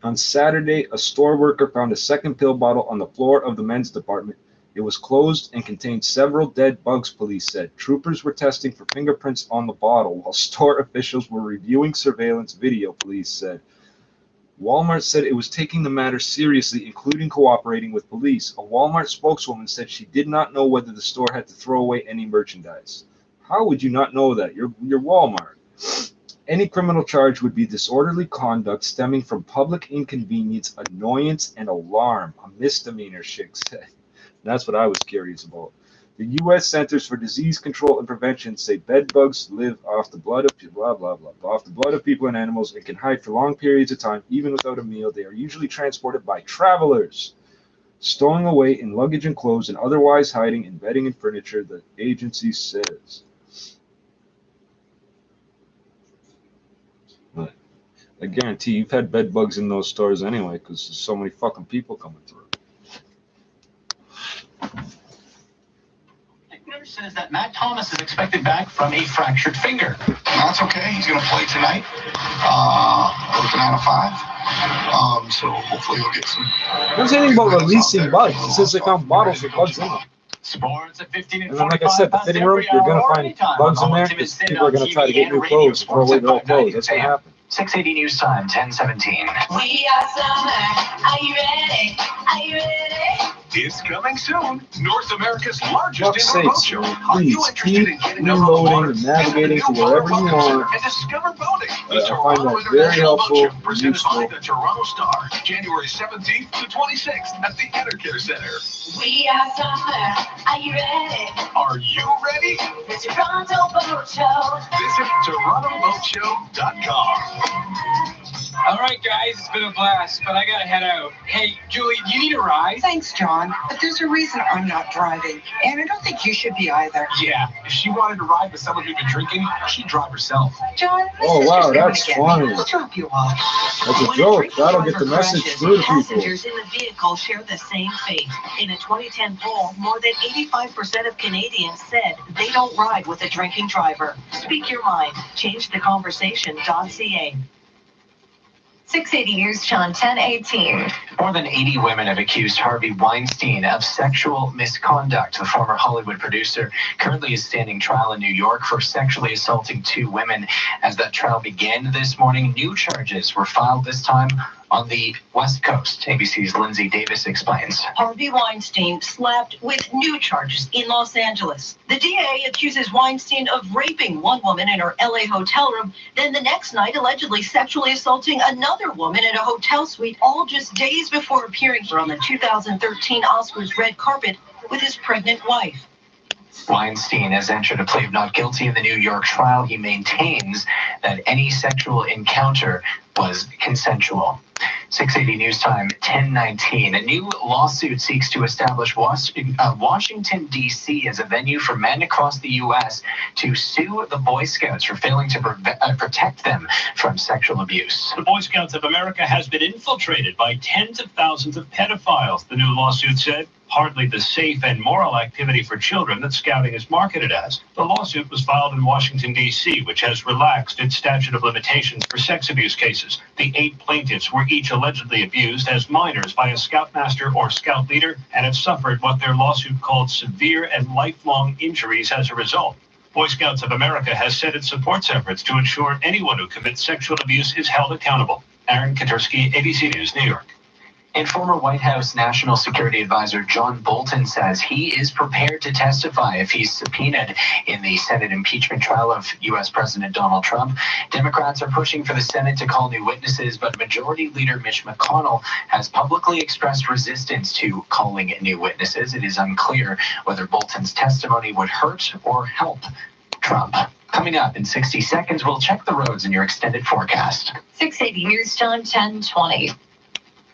Speaker 1: On Saturday, a store worker found a second pill bottle on the floor of the men's department. It was closed and contained several dead bugs, police said. Troopers were testing for fingerprints on the bottle while store officials were reviewing surveillance video, police said. Walmart said it was taking the matter seriously, including cooperating with police. A Walmart spokeswoman said she did not know whether the store had to throw away any merchandise. How would you not know that? You're Walmart. Any criminal charge would be disorderly conduct stemming from public inconvenience, annoyance, and alarm. A misdemeanor, Schick said. That's what I was curious about. The U.S. Centers for Disease Control and Prevention say bed bugs live off the blood of off the blood of people and animals and can hide for long periods of time, even without a meal. They are usually transported by travelers, stowing away in luggage and clothes, and otherwise hiding in bedding and furniture, the agency says. But I guarantee you've had bed bugs in those stores anyway, because there's so many fucking people coming through.
Speaker 2: Says that Matt Thomas is expected back from a fractured finger.
Speaker 17: That's okay. He's going to play tonight. We're looking at a 5. So hopefully he'll get some.
Speaker 1: There's anything about releasing bugs. It says they found bottles with bugs in them.
Speaker 2: Sports at 15 and
Speaker 1: then, like I said, the fitting room, you're going to find bugs in there because people are going to try to get new clothes and throw away their old clothes. That's what happened.
Speaker 2: 680 News Time, 10:17.
Speaker 19: We are summer. Are you ready? Are you ready?
Speaker 9: It's coming soon. North America's largest indoor boat show.
Speaker 1: Please keep reloading and navigating to wherever you want.
Speaker 9: And discover boating.
Speaker 1: I find that very helpful and
Speaker 9: presented
Speaker 1: useful.
Speaker 9: by the Toronto Star, January 17th to 26th at the Enercare Center.
Speaker 19: We are summer. Are you ready?
Speaker 9: Are you ready?
Speaker 19: The Toronto Boat Show.
Speaker 9: Visit TorontoBoatShow.com.
Speaker 21: All right, guys, it's been a blast, but I gotta head out. Hey, Julie, do you need a ride?
Speaker 23: Thanks, John, but there's a reason I'm not driving, and I don't think you should be either.
Speaker 21: Yeah, if she wanted to ride with someone who'd been drinking, she'd drive herself.
Speaker 23: John,
Speaker 1: Oh, wow, that's funny.
Speaker 23: I'll drop you off.
Speaker 1: That's a joke. That'll get the message through to people.
Speaker 6: Passengers in the vehicle share the same fate. In a 2010 poll, more than 85% of Canadians said they don't ride with a drinking driver. Speak your mind. Change the conversation.ca.
Speaker 3: 680 News Channel 1018.
Speaker 2: More than 80 women have accused Harvey Weinstein of sexual misconduct. The former Hollywood producer currently is standing trial in New York for sexually assaulting 2 women. As that trial began this morning, new charges were filed, this time on the West Coast. ABC's Lindsay Davis explains.
Speaker 4: Harvey Weinstein slapped with new charges in Los Angeles. The DA accuses Weinstein of raping one woman in her LA hotel room, then the next night allegedly sexually assaulting another woman in a hotel suite, all just days before appearing on the 2013 Oscars red carpet with his pregnant wife.
Speaker 2: Weinstein has entered a plea of not guilty in the New York trial. He maintains that any sexual encounter was consensual. 680 News Time, 1019. A new lawsuit seeks to establish Washington, D.C. as a venue for men across the U.S. to sue the Boy Scouts for failing to protect them from sexual abuse.
Speaker 8: The Boy Scouts of America has been infiltrated by tens of thousands of pedophiles, the new lawsuit said. Hardly the safe and moral activity for children that Scouting is marketed as. The lawsuit was filed in Washington, D.C., which has relaxed its statute of limitations for sex abuse cases. The 8 plaintiffs were each allegedly abused as minors by a scoutmaster or scout leader and have suffered what their lawsuit called severe and lifelong injuries as a result. Boy Scouts of America has said it supports efforts to ensure anyone who commits sexual abuse is held accountable. Aaron Katursky, ABC News, New York.
Speaker 2: And former White House National Security Advisor John Bolton says he is prepared to testify if he's subpoenaed in the Senate impeachment trial of U.S. President Donald Trump. Democrats are pushing for the Senate to call new witnesses, but Majority Leader Mitch McConnell has publicly expressed resistance to calling new witnesses. It is unclear whether Bolton's testimony would hurt or help Trump. Coming up in 60 seconds, we'll check the roads in your extended forecast.
Speaker 3: 680 News Time 1020.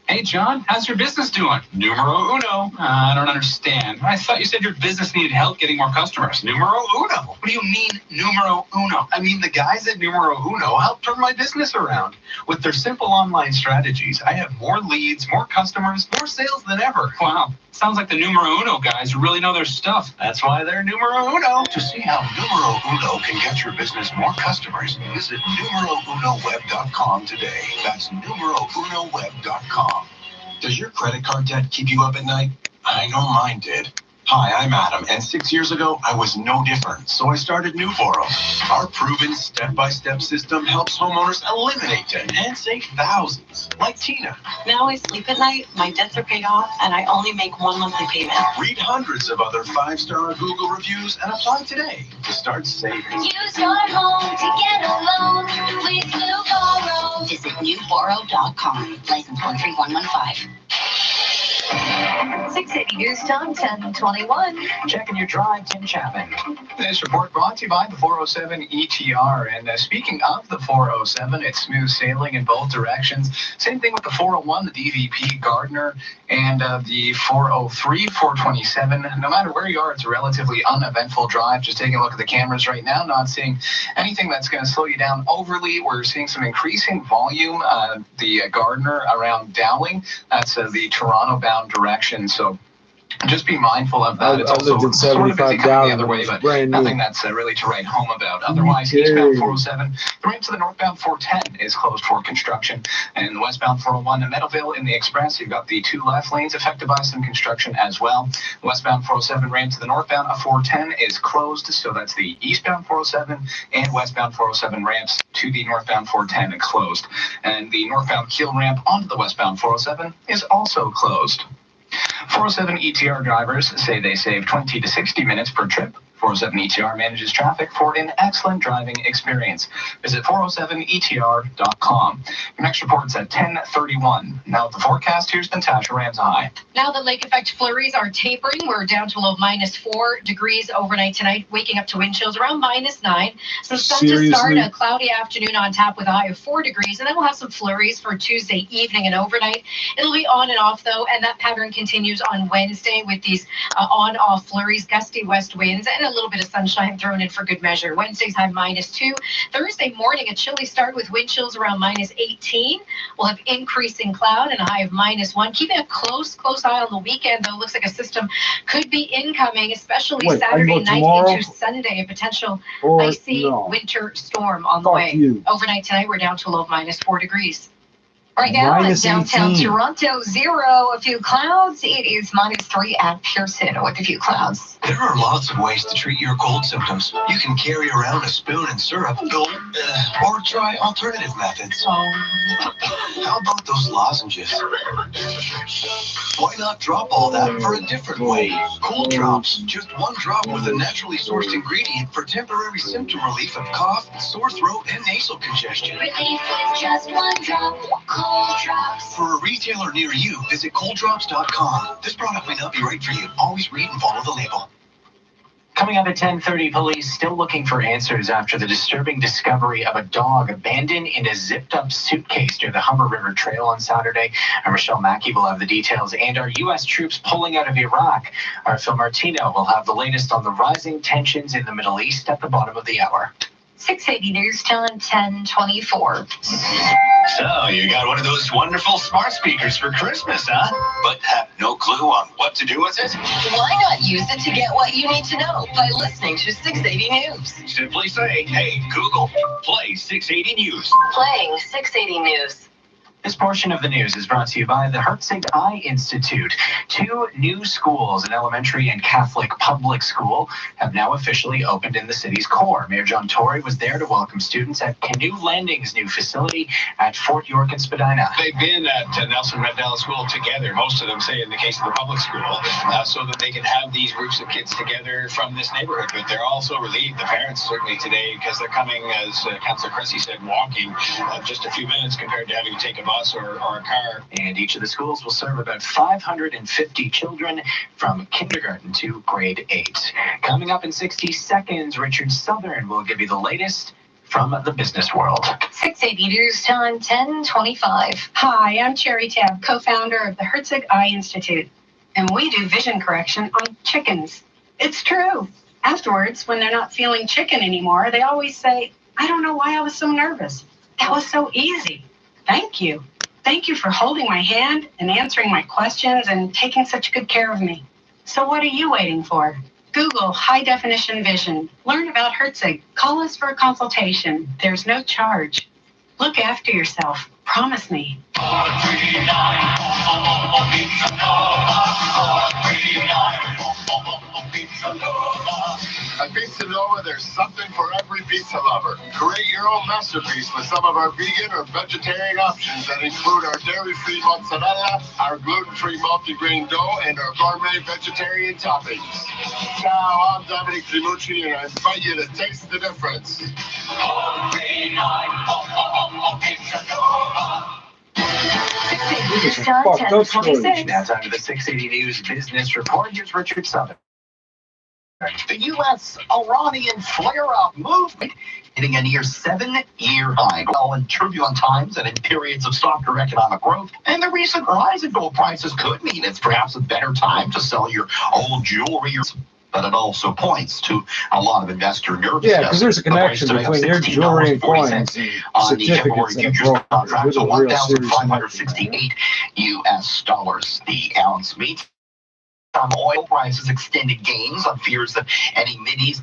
Speaker 22: Hey, John, how's your business doing? Numero uno. I don't understand. I thought you said your business needed help getting more customers. Numero uno. What do you mean, numero uno? I mean, the guys at Numero Uno helped turn my business around. With their simple online strategies, I have more leads, more customers, more sales than ever. Wow. Sounds like the Numero Uno guys really know their stuff. That's why they're Numero Uno.
Speaker 9: To see how Numero Uno can get your business more customers, visit numerounoweb.com today. That's numerounoweb.com. Does your credit card debt keep you up at night? I know mine did. Hi, I'm Adam, and 6 years ago, I was no different, so I started Nuvoro. Our proven step-by-step system helps homeowners eliminate debt and save thousands, like Tina.
Speaker 4: Now I sleep at night, my debts are paid off, and I only make one monthly payment.
Speaker 9: Read hundreds of other 5-star Google reviews and apply today to start saving.
Speaker 19: Use your home to get a loan with Nuvoro. Visit newborrow.com. License 13115.
Speaker 3: 680 News Time 1021.
Speaker 2: Checking your drive, Tim Chapman.
Speaker 22: This report brought to you by the 407 ETR. And speaking of the 407, it's smooth sailing in both directions. Same thing with the 401, the DVP Gardner, and the 403, 427. No matter where you are, it's a relatively uneventful drive. Just taking a look at the cameras right now, not seeing anything that's going to slow you down overly. We're seeing some increasing volume. The Gardner around Dowling, that's the Toronto-bound direction. So just be mindful of that. It's also sort of busy coming the other way, but nothing that's really to write home about. Otherwise, eastbound 407, the right to the northbound 410 is closed for construction. And the westbound 401 in Meadowville in the express, you've got the 2 left lanes affected by some construction as well. Westbound 407 ramp to the northbound of 410 is closed, so that's the eastbound 407 and westbound 407 ramps to the northbound 410 and closed. And the northbound Keel ramp onto the westbound 407 is also closed. 407 ETR drivers say they save 20 to 60 minutes per trip. 407 ETR manages traffic for an excellent driving experience. Visit 407etr.com. Your next report's at 10:31. Now the forecast, here's Natasha Ramsay.
Speaker 15: Now the lake effect flurries are tapering. We're down to a low -4 degrees overnight tonight, waking up to wind chills around -9. Some sun to start, a cloudy afternoon on tap with a high of 4 degrees, and then we'll have some flurries for Tuesday evening and overnight. It'll be on and off though, and that pattern continues on Wednesday with these on-off flurries, gusty west winds, and a little bit of sunshine thrown in for good measure. Wednesday's high -2. Thursday morning, a chilly start with wind chills around -18. We'll have increasing cloud and a high of -1. Keeping a close eye on the weekend, though. Looks like a system could be incoming, especially Saturday night into Sunday. A potential icy winter storm on the way. Overnight tonight, we're down to a low of -4 degrees.
Speaker 3: Right now in
Speaker 1: Minus
Speaker 3: downtown
Speaker 1: 18.
Speaker 3: Toronto, 0, a few clouds. It is -3 at Pearson with a few clouds.
Speaker 5: There are lots of ways to treat your cold symptoms. You can carry around a spoon and syrup, or try alternative methods. How about those lozenges? Why not drop all that for a different way? Cold drops, just one drop with a naturally sourced ingredient for temporary symptom relief of cough, sore throat, and nasal congestion.
Speaker 19: Relief with just one drop. Cold Drops.
Speaker 5: For a retailer near you, visit colddrops.com. This product may not be right for you. Always read and follow the label.
Speaker 2: Coming up at 10:30, police still looking for answers after the disturbing discovery of a dog abandoned in a zipped-up suitcase near the Humber River Trail on Saturday. And Rochelle Mackey will have the details. And our U.S. troops pulling out of Iraq. Our Phil Martino will have the latest on the rising tensions in the Middle East at the bottom of the hour.
Speaker 3: 680 News Time 10:24.
Speaker 5: So, you got one of those wonderful smart speakers for Christmas, huh? But have no clue on what to do with it?
Speaker 4: Why not use it to get what you need to know by listening to 680 News?
Speaker 5: Simply say, hey, Google, play 680 News.
Speaker 4: Playing 680 News.
Speaker 2: This portion of the news is brought to you by the Herzig Eye Institute. 2 new schools, an elementary and Catholic public school, have now officially opened in the city's core. Mayor John Tory was there to welcome students at Canoe Landing's new facility at Fort York and Spadina.
Speaker 11: They've been at Nelson Mandela School together, most of them say in the case of the public school, so that they can have these groups of kids together from this neighborhood. But they're also relieved, the parents certainly today, because they're coming, as Councillor Cressy said, walking just a few minutes compared to having to take a bus or a car.
Speaker 2: And each of the schools will serve about 550 children from kindergarten to grade 8. Coming up in 60 seconds, Richard Southern will give you the latest from the business world.
Speaker 3: 680 News Time 10:25.
Speaker 15: Hi, I'm Cherry Tabb, co-founder of the Herzig Eye Institute, and we do vision correction on chickens. It's true. Afterwards, when they're not feeling chicken anymore, they always say, I don't know why I was so nervous. That was so easy. Thank you. Thank you for holding my hand and answering my questions and taking such good care of me. So what are you waiting for? Google high definition vision. Learn about Herzig. Call us for a consultation. There's no charge. Look after yourself. Promise me.
Speaker 20: At Pizza Nova, there's something for every pizza lover. Create your own masterpiece with some of our vegan or vegetarian options that include our dairy-free mozzarella, our gluten-free multigrain dough, and our gourmet vegetarian toppings. Ciao, I'm Dominic Trimucci, and I invite you to taste the difference.
Speaker 2: This is fucked up story. Now time for the 680 News Business Report. Here's Richard Southern.
Speaker 24: The U.S.-Iranian flare-up movement hitting a near 7-year high. Well, in turbulent times and in periods of softer economic growth, and the recent rise in gold prices could mean it's perhaps a better time to sell your old jewelry. But it also points to a lot of investor nervousness.
Speaker 1: Yeah, because there's a connection between your jewelry and coins and certificates that are broken.
Speaker 24: So 1,568 U.S. dollars the ounce. Meat. Oil prices extended gains on fears that any Mideast